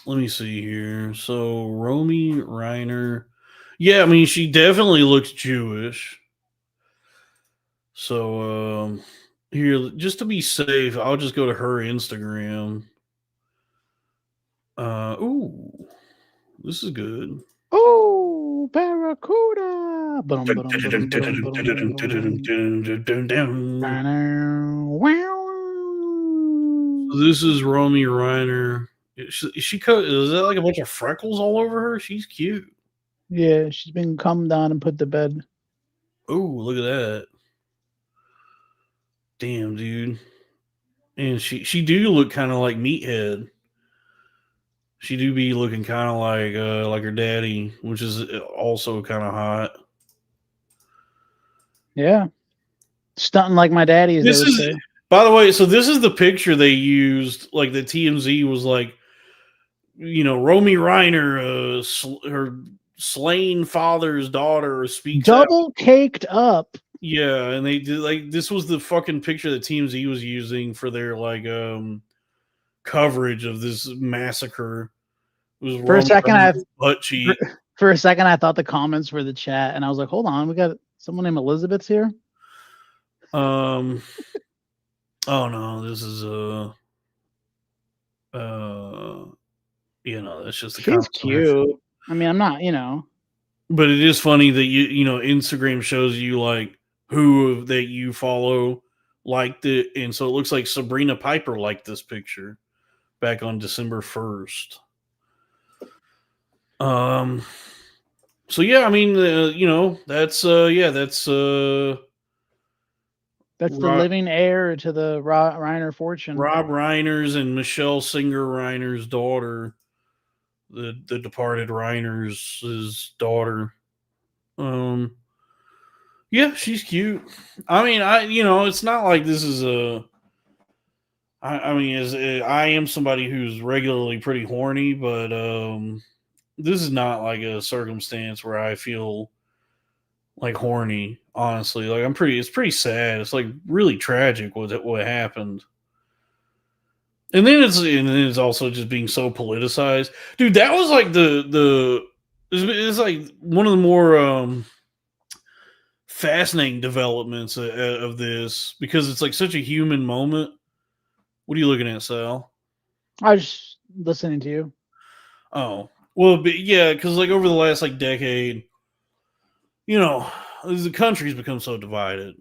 me see here. So Romy Reiner. Yeah, I mean she definitely looks Jewish. So here, just to be safe, I'll just go to her Instagram. Ooh, this is good. Ooh, Barracuda. This is Romy Reiner. Is that like a bunch of freckles all over her? She's cute. Yeah, she's been calmed down and put to bed. Ooh, look at that. Damn, dude. And she do look kind of like Meathead. She do be looking kind of like her daddy, which is also kind of hot. Yeah. Stunting like my daddy, as they would say. By the way, so this is the picture they used, like the TMZ was like, Romy Reiner, her slain father's daughter speaks double caked up. Yeah, and they did like this was the fucking picture that TMZ was using for their coverage of this massacre. It was for a second, butt cheek. For a second, I thought the comments were the chat, and I was like, "Hold on, we got someone named Elizabeth's here." Oh no, this is that's just she's cute. I mean, I'm not, but it is funny that Instagram shows you like who that you follow liked it, and so it looks like Sabrina Piper liked this picture back on December 1st. So yeah, I mean, that's that's the living heir to the Reiner fortune. Rob Reiner's and Michelle Singer Reiner's daughter, the departed Reiner's daughter. Yeah, she's cute. I mean, it's not like this is I am somebody who's regularly pretty horny, but this is not like a circumstance where I feel like horny. Honestly, like it's pretty sad. It's like really tragic what happened. And then it's also just being so politicized, dude. That was like it's like one of the more fascinating developments of this because it's like such a human moment. What are you looking at, Sal? I was just listening to you. Oh, well, but yeah, because like over the last like decade, you know, the country's become so divided.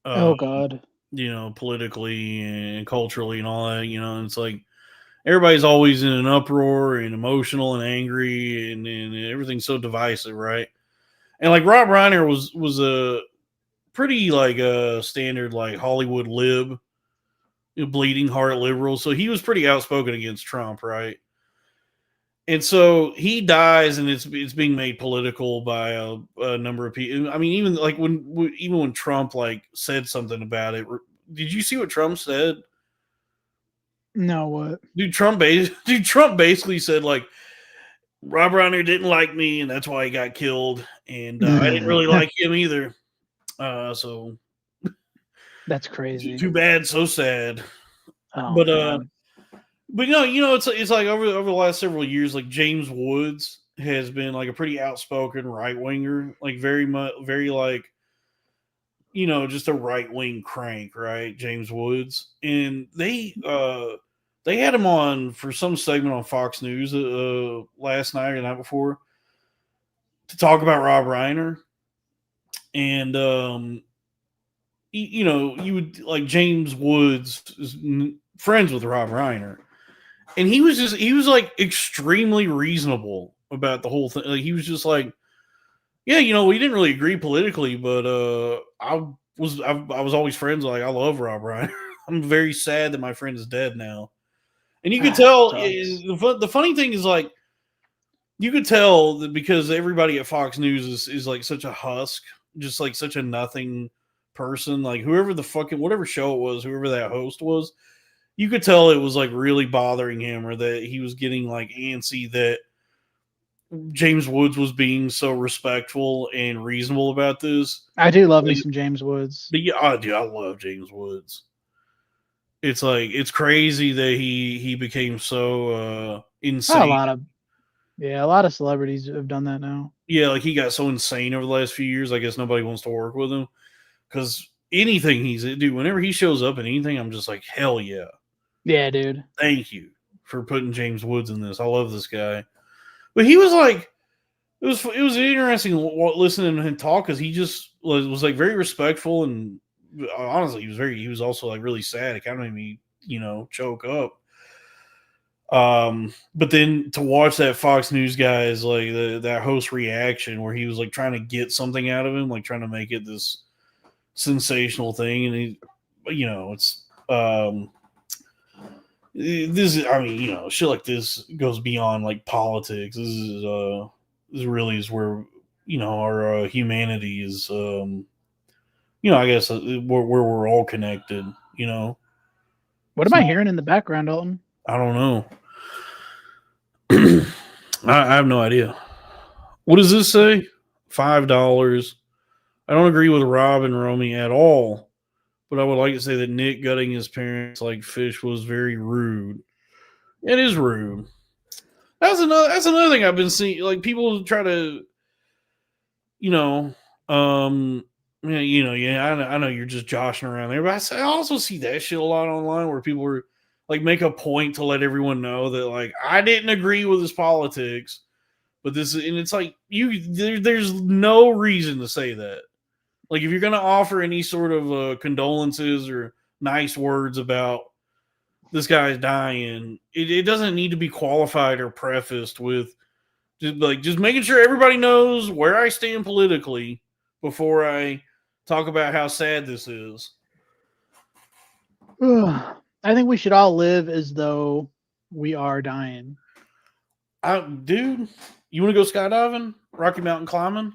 Oh God. You know, politically and culturally and all that. You know, and it's like everybody's always in an uproar and emotional and angry and everything's so divisive, right? And like Rob Reiner was a pretty like a standard like Hollywood lib, bleeding heart liberal, so he was pretty outspoken against Trump, right? And so he dies, and it's being made political by a number of people. I mean, even like when Trump like said something about it. Did you see what Trump said? No, what? Dude, Trump basically said like Rob Reiner didn't like me, and that's why he got killed. And I didn't really like him either. So That's crazy. too bad, so sad. Oh, But God. but it's like over the last several years, like James Woods has been like a pretty outspoken right winger, like very like just a right wing crank, right? James Woods, and they had him on for some segment on Fox News last night or the night before to talk about Rob Reiner, and you would like James Woods is friends with Rob Reiner. And he was like extremely reasonable about the whole thing. Like he was just like, yeah, we didn't really agree politically, but I was always friends. Like I love Rob Reiner. I'm very sad that my friend is dead now. And you could tell the funny thing is like you could tell that because everybody at Fox News is like such a husk, just like such a nothing person. Like whatever show it was, whoever that host was, you could tell it was like really bothering him or that he was getting like antsy that James Woods was being so respectful and reasonable about this. I do love me some James Woods. But yeah, dude, I love James Woods. It's like it's crazy that he became so insane. A lot of celebrities have done that now. Yeah, like he got so insane over the last few years. I guess nobody wants to work with him because anything whenever he shows up in anything, I'm just like, hell yeah. Yeah, dude. Thank you for putting James Woods in this. I love this guy. But he was like, it was interesting listening to him talk because he just was like very respectful and honestly he was also like really sad. It kind of made me choke up. But then to watch that Fox News guy's like that host reaction where he was like trying to get something out of him, like trying to make it this sensational thing, and he, it's shit like this goes beyond like politics. This really is where our humanity is. I guess where we're all connected. What am I hearing in the background, Dalton? I don't know. I have no idea. What does this say? $5. I don't agree with Rob and Romy at all, but I would like to say that Nick gutting his parents like fish was very rude. It is rude. That's another thing I've been seeing. Like people try to, I know you're just joshing around there, but I also see that shit a lot online where people are like make a point to let everyone know that like I didn't agree with his politics, but it's like there's no reason to say that. Like if you're going to offer any sort of condolences or nice words about this guy's dying, it doesn't need to be qualified or prefaced with just making sure everybody knows where I stand politically before I talk about how sad this is. I think we should all live as though we are dying. Dude, you want to go skydiving? Rocky Mountain climbing?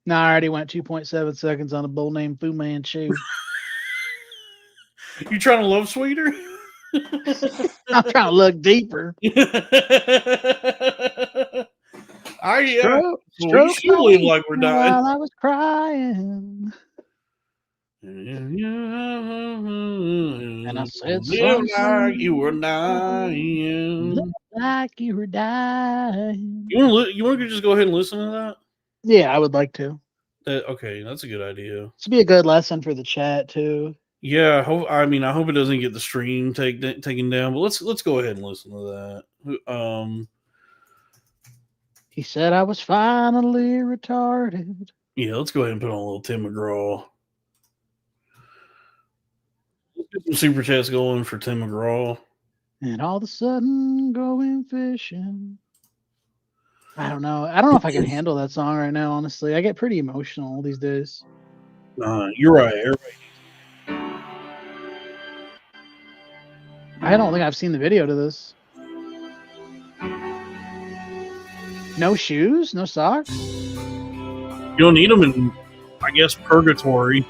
No, I already went 2.7 seconds on a bull named Fu Manchu. You trying to love sweeter? I'm trying to look deeper. we should live like we're dying. while I was crying. And I said, live son, like you were dying. look like you were dying. You want to just go ahead and listen to that? Yeah, I would like to. Okay, that's a good idea. This would be a good lesson for the chat too. Yeah, I hope it doesn't get the stream taken down. But let's go ahead and listen to that. He said I was finally retarded. Yeah, let's go ahead and put on a little Tim McGraw. Let's get some super chats going for Tim McGraw. And all of a sudden going fishing. I don't know. I don't know if I can handle that song right now, honestly. I get pretty emotional these days. You're right. Everybody. I don't think I've seen the video to this. No shoes? No socks? You don't need them in, I guess, purgatory,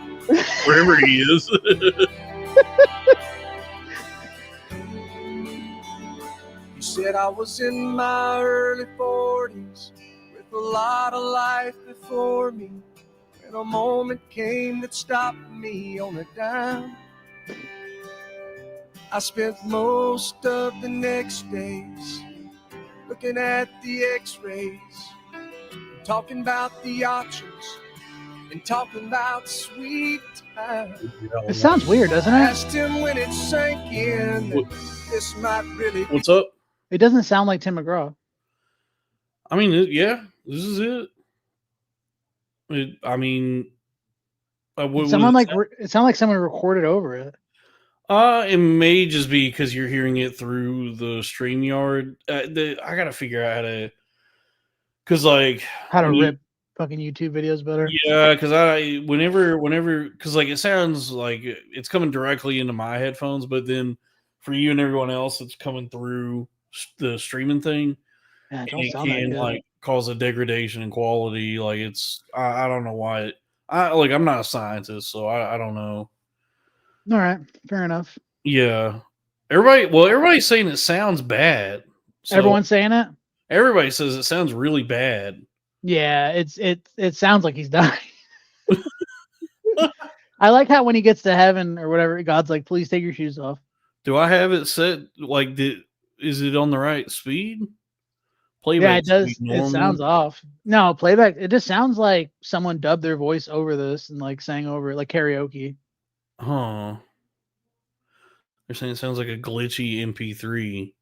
wherever he is. You said I was in my early 40s with a lot of life before me, and a moment came that stopped me on a dime. I spent most of the next days looking at the x-rays, talking about the options, and talking about sweet time. It sounds weird, doesn't I it? asked him when it sank in that this might really be. What's up? It doesn't sound like Tim McGraw. I mean, yeah, this is it. It Someone it sounded like someone recorded over it. It may just be because you're hearing it through the StreamYard. I gotta figure out because How to rip fucking YouTube videos better. Yeah, because because it sounds like it's coming directly into my headphones, but then for you and everyone else, it's coming through the streaming thing. Yeah, it And it don't sound that can good. cause a degradation in quality. I don't know why. I'm not a scientist, so I don't know. All right, fair enough. Yeah, everybody's saying it sounds bad. So Everyone's saying it. everybody says it sounds really bad. Yeah, it sounds like he's dying. I like how when he gets to heaven or whatever, God's like, "Please take your shoes off." Do I have it set is it on the right speed? Yeah, it does. speed It normal? sounds off. No, playback. It just sounds like someone dubbed their voice over this and sang over it like karaoke. Huh. They're saying it sounds like a glitchy MP3.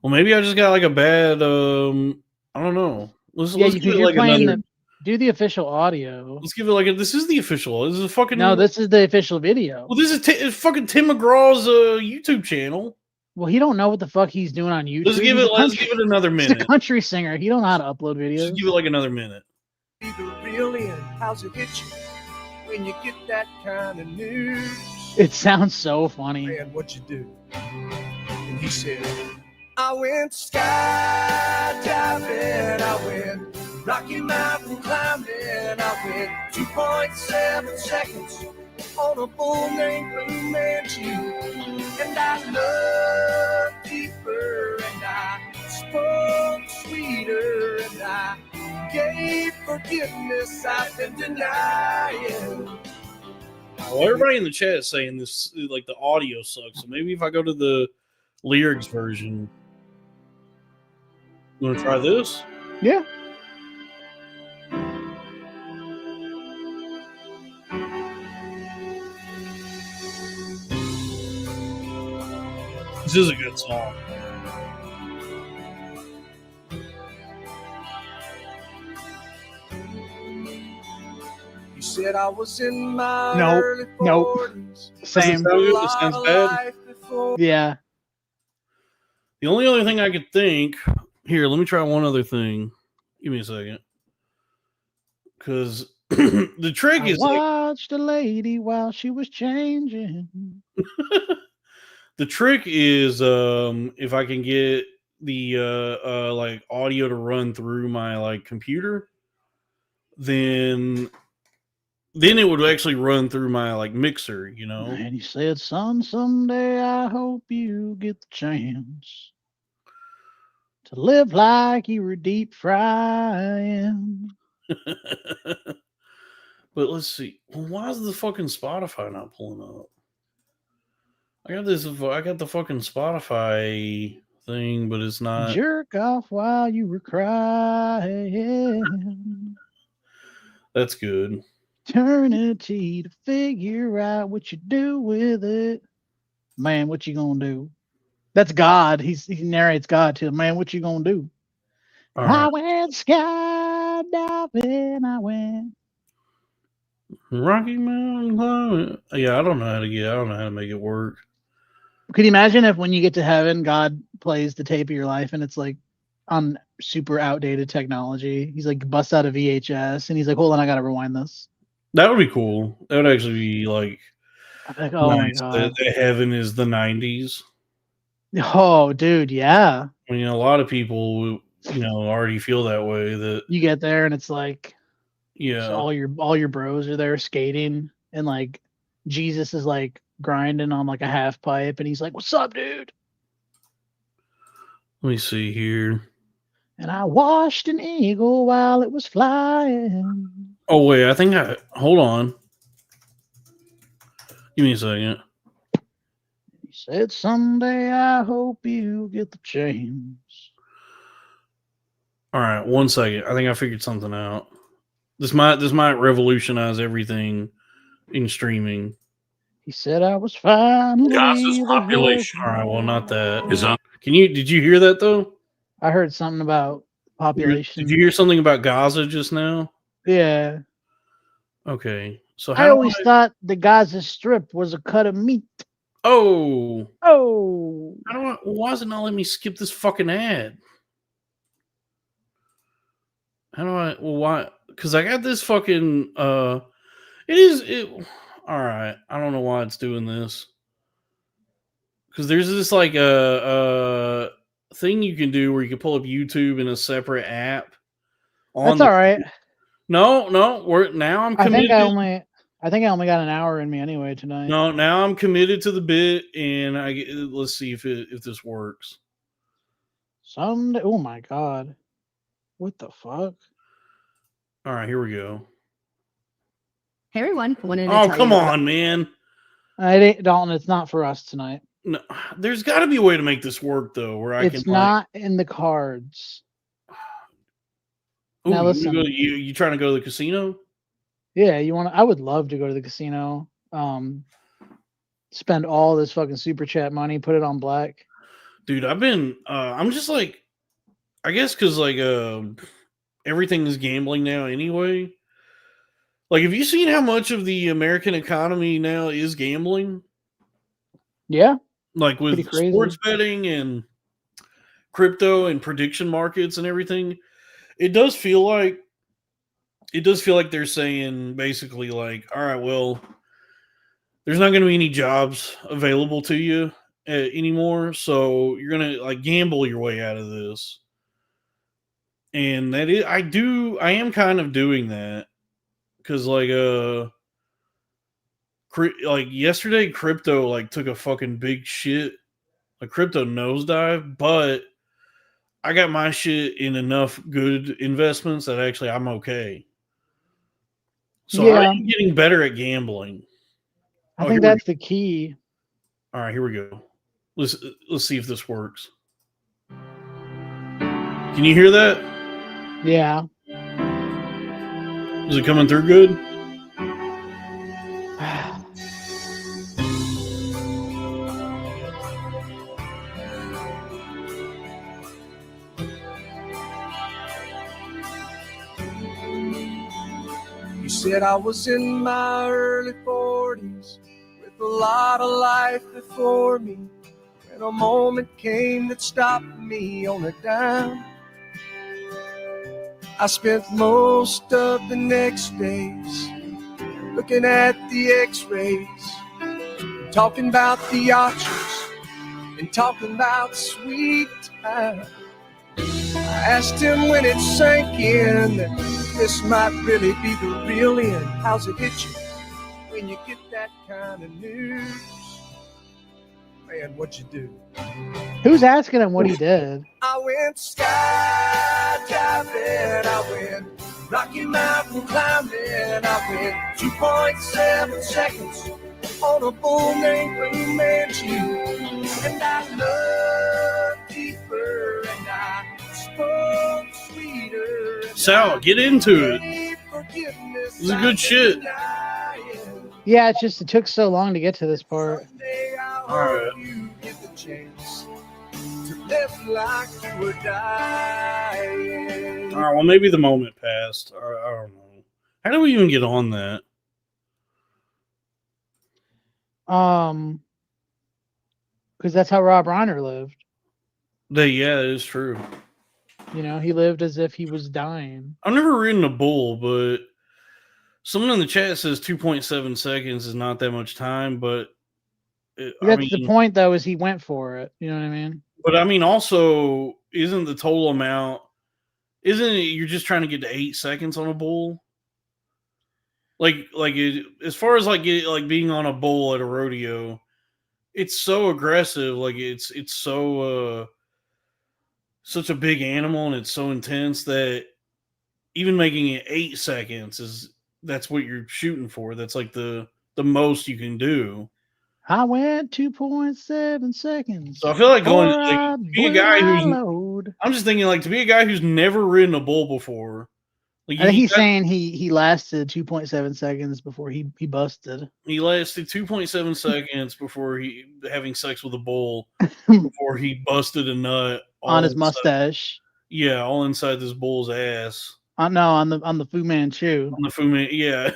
Well, maybe I just got a bad I don't know. Let's Yeah, give because it you're playing another. do the official audio. Let's give it this is the official. This is a fucking No, this is the official video. Well, this is it's fucking Tim McGraw's YouTube channel. Well, he don't know what the fuck he's doing on YouTube. Let's give it another He's minute. a country singer. He don't know how to upload videos. Just give it another minute. The real end, how's it hit you when you get that kind of news? It sounds so funny. Man, what you do? And he said, I went skydiving, I went Rocky Mountain climbing, I went 2.7 seconds on a bull named Blue Manchu, and I loved deeper, and I spoke sweeter, and I gave forgiveness I've been denying. Well, everybody in the chat is saying this, the audio sucks. So maybe if I go to the lyrics version, you want to try this? Yeah. This is a good song. You said I was in my Nope. early Nope. 40s. Same. Sound good? This sounds bad. Yeah. The only other thing I could think here, let me try one other thing. Give me a second, because the trick I is watched a lady while she was changing. the trick is if I can get the audio to run through my computer, then it would actually run through my mixer, And he said, "Son, someday I hope you get the chance to live like you were deep frying. But let's see. Well, why is the fucking Spotify not pulling up? I got the fucking Spotify thing, but it's not. Jerk off while you were crying. That's good. Eternity to figure out what you do with it. Man, what you gonna do? That's God. He narrates God to him. Man, what you gonna do? All I right. went skydiving. I went. Rocky Mountain Climbing. Yeah, I don't know how to make it work. Could you imagine if when you get to heaven, God plays the tape of your life and it's like on super outdated technology? He's like busts out a VHS and he's like, hold on, I gotta rewind this. That would be cool. That would actually be like, I'm like, oh nice. my God. The heaven is the 90s. Oh, dude, yeah. I mean, a lot of people, already feel that way. That You get there and it's like, yeah, so all your bros are there skating and like Jesus is like grinding on like a half pipe and he's like, what's up, dude? let me see here. And I watched an eagle while it was flying. Oh wait, hold on. Give me a second. He said, someday I hope you get the chance. All right, 1 second. I think I figured something out. This might revolutionize everything in streaming. He said I was finally Gaza's the population. All right, well, not that. Is on. Did you hear that though? I heard something about population. Did you hear something about Gaza just now? Yeah. Okay, so I always thought the Gaza Strip was a cut of meat. Oh, Oh. why does it not let me skip this fucking ad? Why? Because I got this fucking, all right. I don't know why it's doing this. Because there's this like a thing you can do where you can pull up YouTube in a separate app. That's all right. No, I'm committed. I think I only got an hour in me anyway tonight. No, now I'm committed to the bit, and let's see if this works. Someday, oh my God. What the fuck? All right, here we go. Hey everyone, wanted to Oh, tell come you on, man. Dalton, it's not for us tonight. No, there's got to be a way to make this work though, where I It's can. not in the cards. Ooh, Now listen. You trying to go to the casino? Yeah, I would love to go to the casino. Spend all this fucking super chat money, put it on black. Dude, I'm just like, I guess because like everything is gambling now anyway. Like, have you seen how much of the American economy now is gambling? Yeah. Like with Pretty crazy. sports betting and crypto and prediction markets and everything. It does feel like they're saying basically like, all right, well, there's not going to be any jobs available to you anymore, so you're going to like gamble your way out of this. And I am kind of doing that because like yesterday crypto like took a fucking big shit, like crypto nosedive, but I got my shit in enough good investments that actually I'm okay. So Yeah. I'm getting better at gambling. I think that's the key. All right, here we go. Let's see if this works. Can you hear that? Yeah. Is it coming through good? You said I was in my early 40s with a lot of life before me, and a moment came that stopped me on a dime. I spent most of the next days looking at the x-rays, talking about the arches and talking about sweet time. I asked him when it sank in that this might really be the real end. How's it hit you when you get that kind of news? Man, what you do? Who's asking him what he did? I went skydiving, I went Rocky Mountain climbing, I went 2.7 seconds on a bull named Blue Manchu, and I loved deeper and I spoke sweeter. Sal, get into it. This is good shit. Yeah, it's just it took so long to get to this part. All right. You get the chance to live like you were dying. All right. Well, maybe the moment passed. I don't know. How do we even get on that? Because that's how Rob Reiner lived. Yeah, it is true. You know, he lived as if he was dying. I've never ridden a bull, but someone in the chat says 2.7 seconds is not that much time, but That's the point, though, is he went for it. You know what I mean? But I mean, also, isn't the total amount? Isn't it you're just trying to get to 8 seconds on a bull? As far as being on a bull at a rodeo, it's so aggressive. Like it's so such a big animal, and it's so intense that even making it 8 seconds that's what you're shooting for. That's like the most you can do. I went 2.7 seconds. So I feel like going before I to be a blew guy my who's. load. I'm just thinking to be a guy who's never ridden a bull before. I think he's saying he lasted 2.7 seconds before he busted. He lasted 2.7 seconds before he having sex with a bull before he busted a nut On his inside- mustache. Yeah, all inside this bull's ass. No, on the Fu Manchu. On the Fu Man, yeah.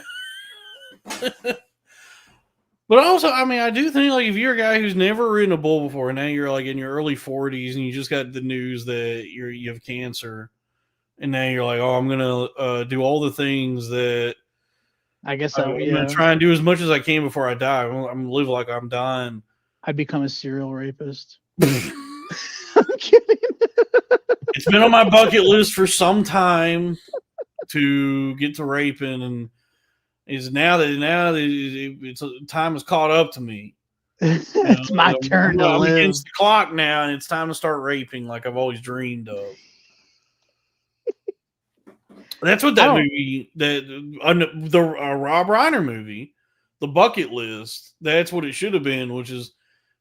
But also, I mean, I do think if you're a guy who's never ridden a bull before, and now you're in your early 40s, and you just got the news that you have cancer, and now you're like, oh, I'm gonna do all the things that I guess so. I'm Yeah. gonna try and do as much as I can before I die. I'm gonna live like I'm dying. I'd become a serial rapist. I'm kidding. It's been on my bucket list for some time to get to raping, and is now that it's time has caught up to me. It's my turn to I'm live. against the clock now, and it's time to start raping like I've always dreamed of. That's what that movie, the Rob Reiner movie, The Bucket List. That's what it should have been, which is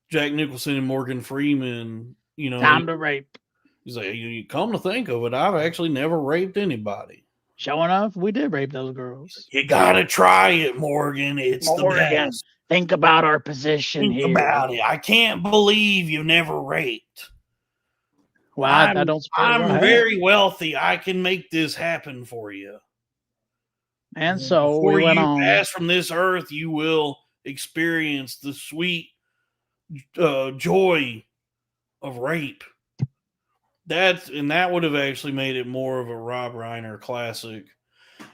Jack Nicholson and Morgan Freeman. Time to rape. He's like, you come to think of it, I've actually never raped anybody. Sure enough, we did rape those girls. You gotta try it, Morgan. It's the best. Think about our position Think here. about it. I can't believe you never raped. Well, I don't suppose I I'm have. very wealthy. I can make this happen for you. And so Before we went you on. pass from this earth, you will experience the sweet joy of rape. That would have actually made it more of a Rob Reiner classic.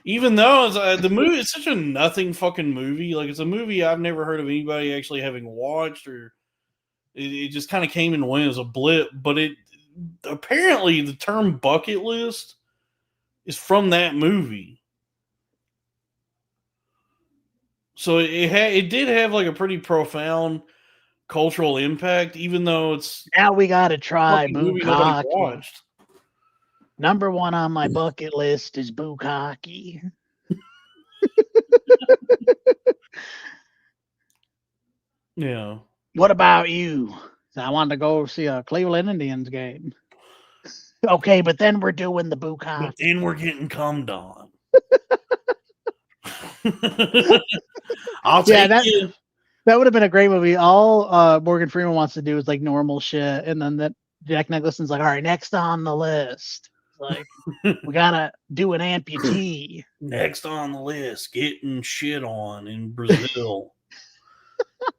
Even though the movie is such a nothing fucking movie. Like, it's a movie I've never heard of anybody actually having watched, or it just kind of came and went as a blip. But apparently the term bucket list is from that movie. So it did have a pretty profound cultural impact, even though it's Now we got to try movie nobody bukkake. watched. Number one on my bucket list is bukkake. Yeah. What about you? I wanted to go see a Cleveland Indians game. Okay, but then we're doing the bukkake. But then we're getting cummed on. I'll take you. That would have been a great movie. All Morgan Freeman wants to do is normal shit, and then that Jack Nicholson's like, all right, next on the list. Like, we gotta do an amputee. Next on the list, getting shit on in Brazil.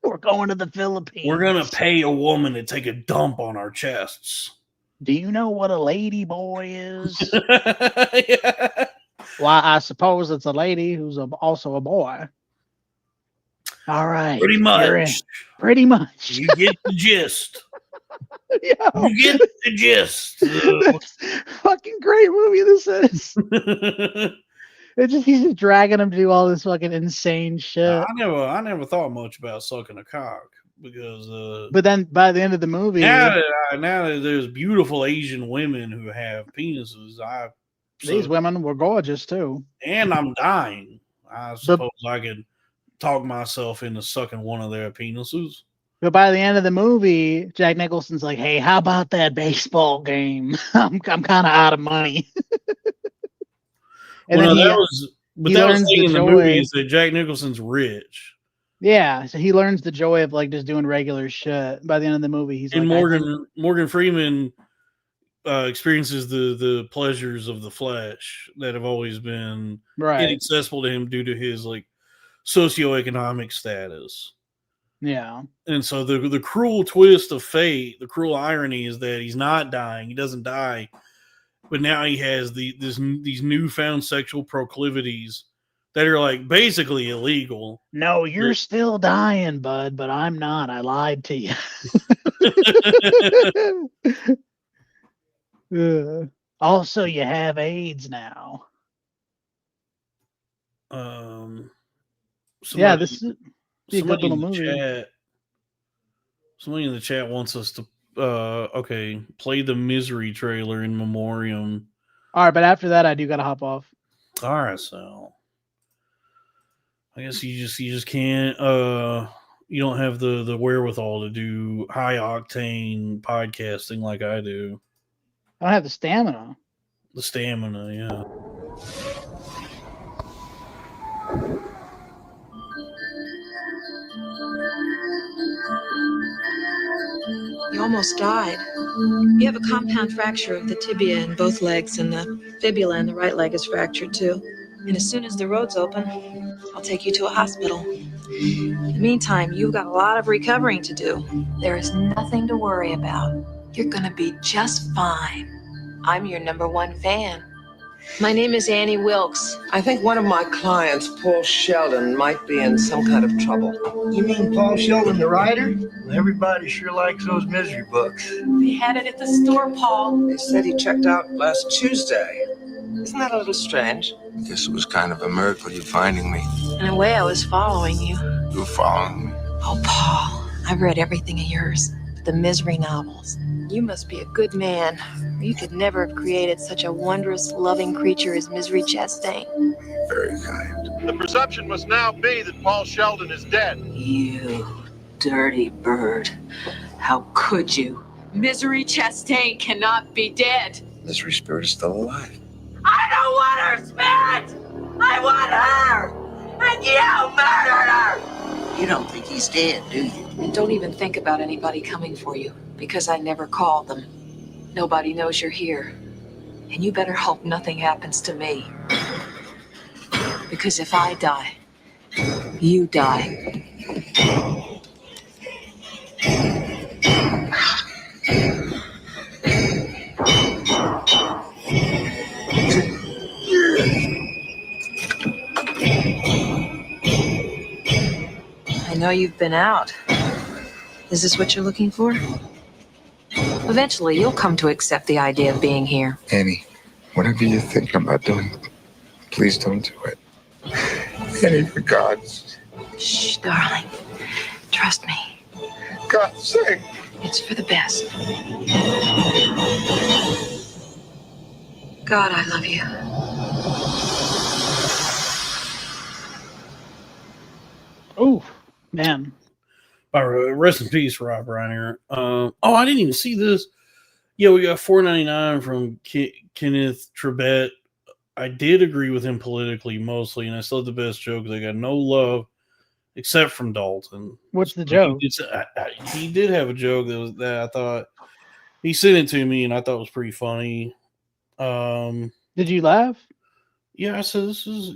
We're going to the Philippines. We're gonna pay a woman to take a dump on our chests. Do you know what a lady boy is? Yeah. Well, I suppose it's a lady who's also a boy. All right. Pretty much. Pretty much. You get the gist. Yeah. You get the gist. That's fucking great movie this is. He's just dragging him to do all this fucking insane shit. I never thought much about sucking a cock, because But then by the end of the movie, now that there's beautiful Asian women who have penises, these women were gorgeous too. and I'm dying. I suppose I could talk myself into sucking one of their penises. But by the end of the movie, Jack Nicholson's like, "Hey, how about that baseball game? I'm kind of out of money." And Well, then no, that was the thing in the movie is that Jack Nicholson's rich. Yeah, so he learns the joy of like just doing regular shit. By the end of the movie, he's And like, Morgan Freeman experiences the pleasures of the flesh that have always been inaccessible to him due to his like socioeconomic status. Yeah. And so the cruel twist of fate, the cruel irony is that he's not dying. He doesn't die, but now he has these newfound sexual proclivities that are like basically illegal. No, you're still dying, bud, but I'm not. I lied to you. Also, you have AIDS now. Yeah, this is a good little movie. Somebody in the chat wants us to play the Misery trailer in memoriam. All right, but after that, I do gotta hop off. All right, so I guess you just can't. You don't have the wherewithal to do high octane podcasting like I do. I don't have the stamina. The stamina, yeah. You almost died. You have a compound fracture of the tibia in both legs, and the fibula in the right leg is fractured too. And as soon as the road's open, I'll take you to a hospital. In the meantime, you've got a lot of recovering to do. There is nothing to worry about. You're gonna be just fine. I'm your #1 fan. My name is Annie Wilkes. I think one of my clients, Paul Sheldon, might be in some kind of trouble. You mean Paul Sheldon, the writer? Everybody sure likes those misery books. We had it at the store, Paul. They said he checked out last Tuesday. Isn't that a little strange? I guess it was kind of a miracle you finding me. In a way, I was following you. You were following me? Oh, Paul, I've read everything of yours. The misery novels. You must be a good man. You could never have created such a wondrous, loving creature as Misery Chastain. Very kind. The presumption must now be that Paul Sheldon is dead. You dirty bird. How could you? Misery Chastain cannot be dead. Misery Spirit is still alive. I don't want her spirit! I want her! And you murdered her! You don't think he's dead, do you? And don't even think about anybody coming for you, because I never called them. Nobody knows you're here. And you better hope nothing happens to me. Because if I die, you die. I know you've been out. Is this what you're looking for? Eventually, you'll come to accept the idea of being here. Annie, whatever you think about doing, please don't do it. Annie, for God's... Shh, darling. Trust me. God's sake. It's for the best. God, I love you. Oh, man. Rest in peace, Rob Reiner. I didn't even see this. Yeah, we got $4.99 from Kenneth Trebet. I did agree with him politically mostly, and I still had the best joke. They got no love except from Dalton. What's the joke? He did have a joke that I thought he sent it to me, and I thought it was pretty funny. Did you laugh? Yeah, I said this is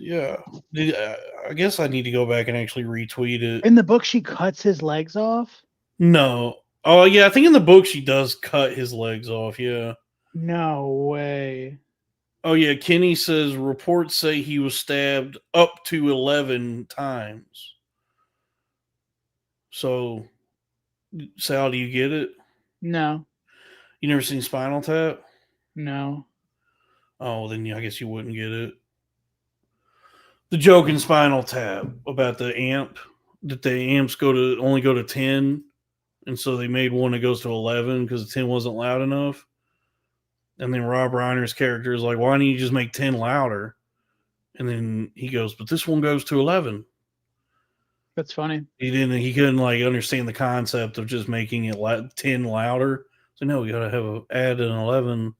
I guess I need to go back and actually retweet it. In the book, she cuts his legs off? No. Oh, yeah, I think in the book she does cut his legs off, yeah. No way. Oh, yeah, Kenny says reports say he was stabbed up to 11 times. So, Sal, do you get it? No. You never seen Spinal Tap? No. Oh, then I guess you wouldn't get it. The joke in Spinal Tap about the amp, that the amps only go to 10, and so they made one that goes to 11 because 10 wasn't loud enough. And then Rob Reiner's character is like, "Why don't you just make 10 louder?" And then he goes, "But this one goes to 11." That's funny. He couldn't like understand the concept of just making it 10 louder. So no, we gotta have add an 11.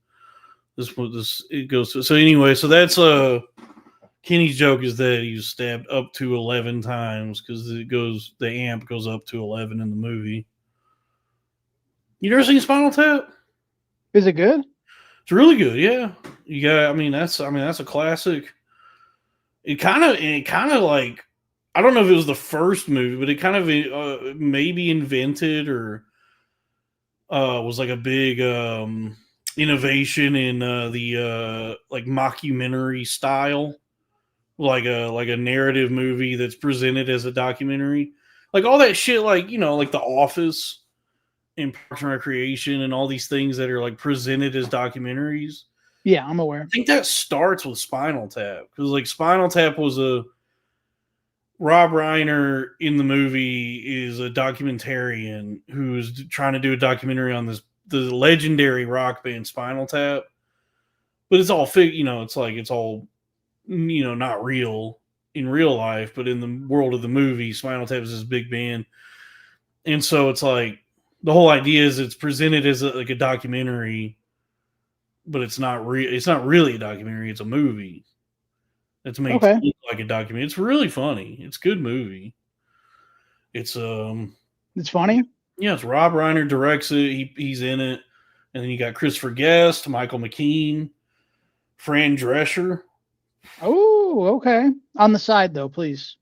It goes to, so anyway. So that's Kenny's joke is that he was stabbed up to 11 times because the amp goes up to 11 in the movie. You never seen Spinal Tap? Is it good? It's really good. Yeah, you got. I mean, that's a classic. It kind of like, I don't know if it was the first movie, but it kind of maybe invented or was like a big innovation in the like mockumentary style, like a narrative movie that's presented as a documentary, like all that shit, like like The Office and Parks and Recreation and all these things that are like presented as documentaries. Yeah, I'm aware. I think that starts with Spinal Tap because like Spinal Tap was Rob Reiner in the movie is a documentarian who's trying to do a documentary on the legendary rock band Spinal Tap, but it's all it's like it's all not real in real life, but in the world of the movie, Spinal Tap is this big band, and so it's like the whole idea is it's presented as like a documentary, but it's not real. It's not really a documentary. It's a movie. It's made to look like a documentary. It's really funny. It's a good movie. It's funny. Yeah, it's Rob Reiner directs it. He's in it, and then you got Christopher Guest, Michael McKean, Fran Drescher. Oh, okay. On the side though, please.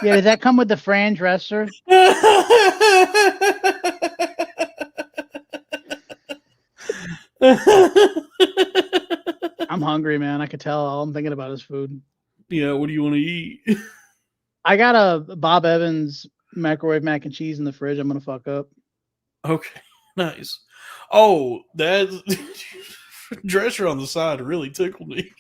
Yeah, does that come with the Fran Dresser? I'm hungry, man. I could tell. All I'm thinking about is food. Yeah, what do you want to eat? I got a Bob Evans microwave mac and cheese in the fridge. I'm gonna fuck up. Okay, nice. Oh, that Dresser on the side really tickled me.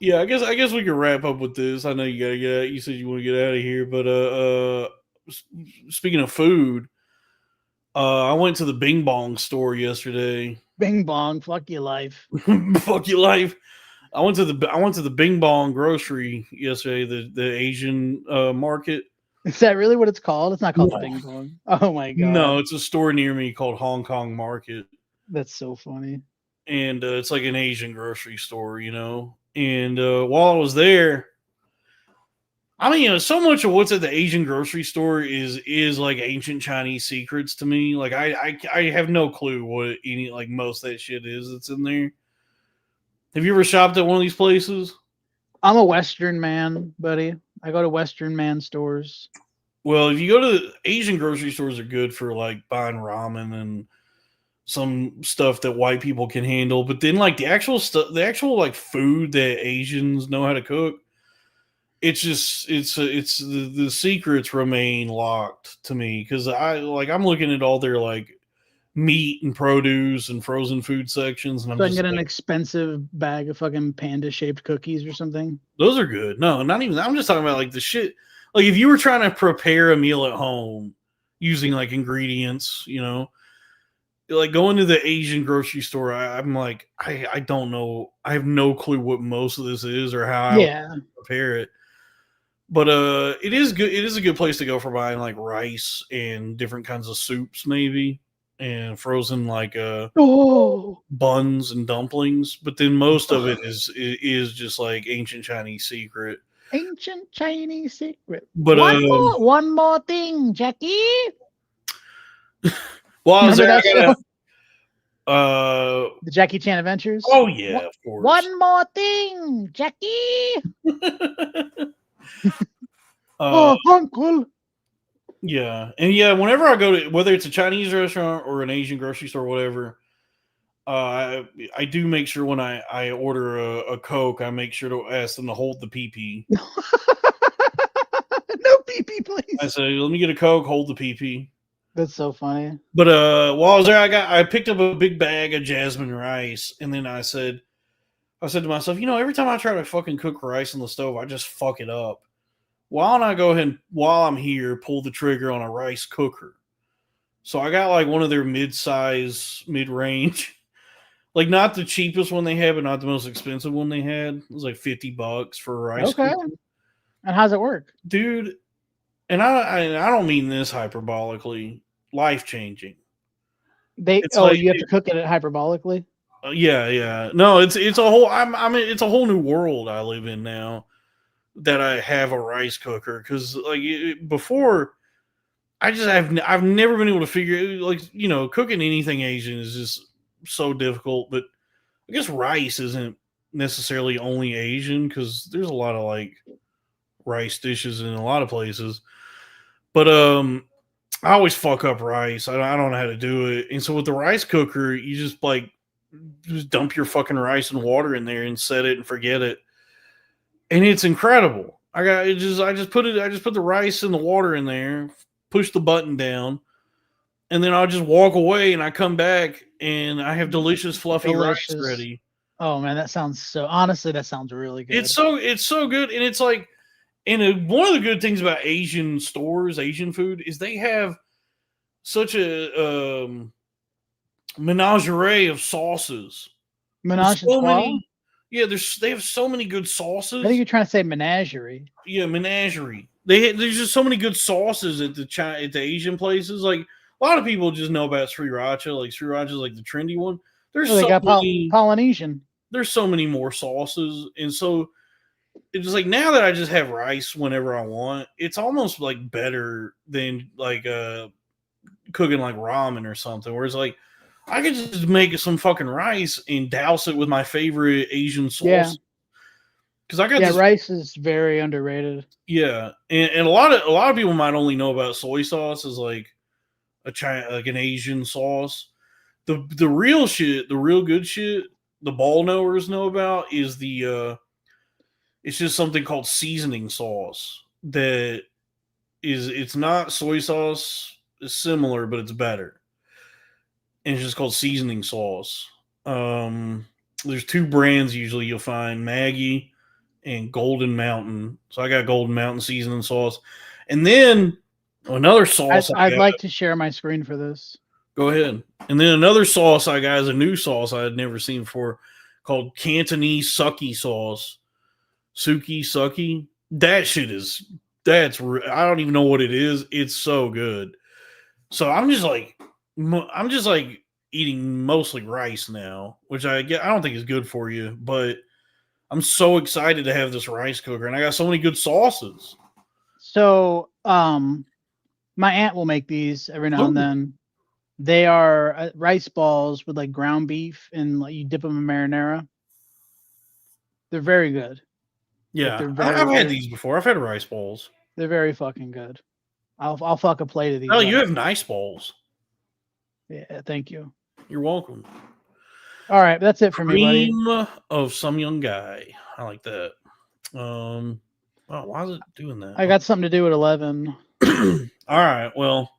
Yeah, I guess we can wrap up with this. I know you gotta get out. You said you want to get out of here, but speaking of food, I went to the Bing Bong store yesterday. Bing Bong, fuck your life. Fuck your life. I went to the Bing Bong grocery yesterday, the Asian market. Is that really what it's called? It's not called the Bing Bong. Oh my god. No, it's a store near me called Hong Kong Market. That's so funny. And it's like an Asian grocery store, And while I was there, I mean, so much of what's at the Asian grocery store is like ancient Chinese secrets to me. Like I have no clue what most of that shit is that's in there. Have you ever shopped at one of these places? I'm a Western man, buddy. I go to Western man stores. Well, if you go to Asian grocery stores, are good for like buying ramen and some stuff that white people can handle. But then like the actual like food that Asians know how to cook, it's the secrets remain locked to me because I'm looking at all their like meat and produce and frozen food sections, and so I can get an expensive bag of fucking panda shaped cookies or something. Those are good. No, not even. I'm just talking about like the shit. Like if you were trying to prepare a meal at home using like ingredients, like going to the Asian grocery store, I'm like, I don't know. I have no clue what most of this is or how I would prepare it. But it is good. It is a good place to go for buying like rice and different kinds of soups, maybe, and frozen like buns and dumplings. But then most of it is just like ancient Chinese secret. Ancient Chinese secret. But one more thing, Jackie. Well, I was there. The Jackie Chan Adventures. Oh yeah, of course. One more thing, Jackie. Uncle. Yeah, and yeah, whenever I go to, whether it's a Chinese restaurant or an Asian grocery store, or whatever, I do make sure when I order a Coke, I make sure to ask them to hold the PP. No PP, please. I say, let me get a Coke, hold the PP. That's so funny. But while I was there, I picked up a big bag of jasmine rice, and then I said to myself, every time I try to fucking cook rice on the stove, I just fuck it up. Why don't I go ahead and, while I'm here, pull the trigger on a rice cooker? So I got like one of their mid-size, mid-range, like not the cheapest one they had, but not the most expensive one they had. It was like $50 for a rice cooker. And how's it work? Dude, and I don't mean this hyperbolically, life-changing. You have to cook it hyperbolically? Yeah. No, it's a whole it's a whole new world I live in now that I have a rice cooker, cuz like before I've never been able to figure, like, cooking anything Asian is just so difficult, but I guess rice isn't necessarily only Asian, cuz there's a lot of like rice dishes in a lot of places. But I always fuck up rice. I don't know how to do it. And so with the rice cooker, you just dump your fucking rice and water in there and set it and forget it. And it's incredible. I just put the rice and the water in there, push the button down, and then I'll just walk away, and I come back and I have delicious fluffy rice ready. Oh man, that sounds really good. It's so good. And it's like, one of the good things about Asian stores, Asian food, is they have such a menagerie of sauces. Menage a trois? Yeah, they have so many good sauces. I think you're trying to say menagerie. Yeah, menagerie. There's just so many good sauces at the Asian places. Like, a lot of people just know about sriracha. Like, sriracha is like the trendy one. There's Polynesian. There's so many more sauces, and so it's like, now that I just have rice whenever I want, it's almost like better than like cooking like ramen or something. Where it's like, I could just make some fucking rice and douse it with my favorite Asian sauce. Yeah. Because I got rice is very underrated. Yeah, and a lot of people might only know about soy sauce as like an Asian sauce. The real shit, the real good shit, the ball knowers know about is it's just something called seasoning sauce. It's not soy sauce. It's similar, but it's better. And it's just called seasoning sauce. There's two brands usually you'll find, Maggi and Golden Mountain. So I got Golden Mountain seasoning sauce. And then another sauce. I'd like to share my screen for this. Go ahead. And then another sauce I got is a new sauce I had never seen before, called Cantonese Suki sauce. Suki, Suki. That shit I don't even know what it is. It's so good. So I'm just like eating mostly rice now, which I don't think is good for you, but I'm so excited to have this rice cooker, and I got so many good sauces. So, my aunt will make these every now and then. They are rice balls with like ground beef, and like you dip them in marinara. They're very good. Yeah, I've had these before. I've had rice balls. They're very fucking good. I'll fuck a plate of these. Oh, you have nice balls. Yeah, thank you. You're welcome. All right, that's it for me, buddy. Cream of some young guy. I like that. Oh, why is it doing that? I got something to do at 11. All right. Well.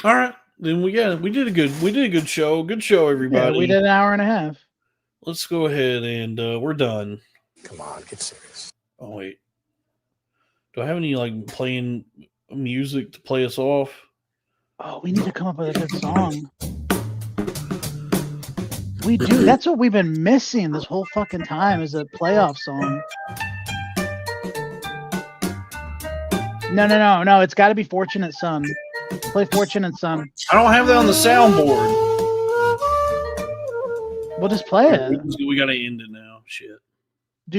All right. Then we did a good show. Good show, everybody. Yeah, we did an hour and a half. Let's go ahead and we're done. Come on, get serious. Oh wait. Do I have any like playing music to play us off? Oh, we need to come up with a good song. We do. That's what we've been missing this whole fucking time, is a playoff song. No. It's got to be Fortunate Son. Play Fortunate Son. I don't have that on the soundboard. We'll just play it. We got to end it now. Shit.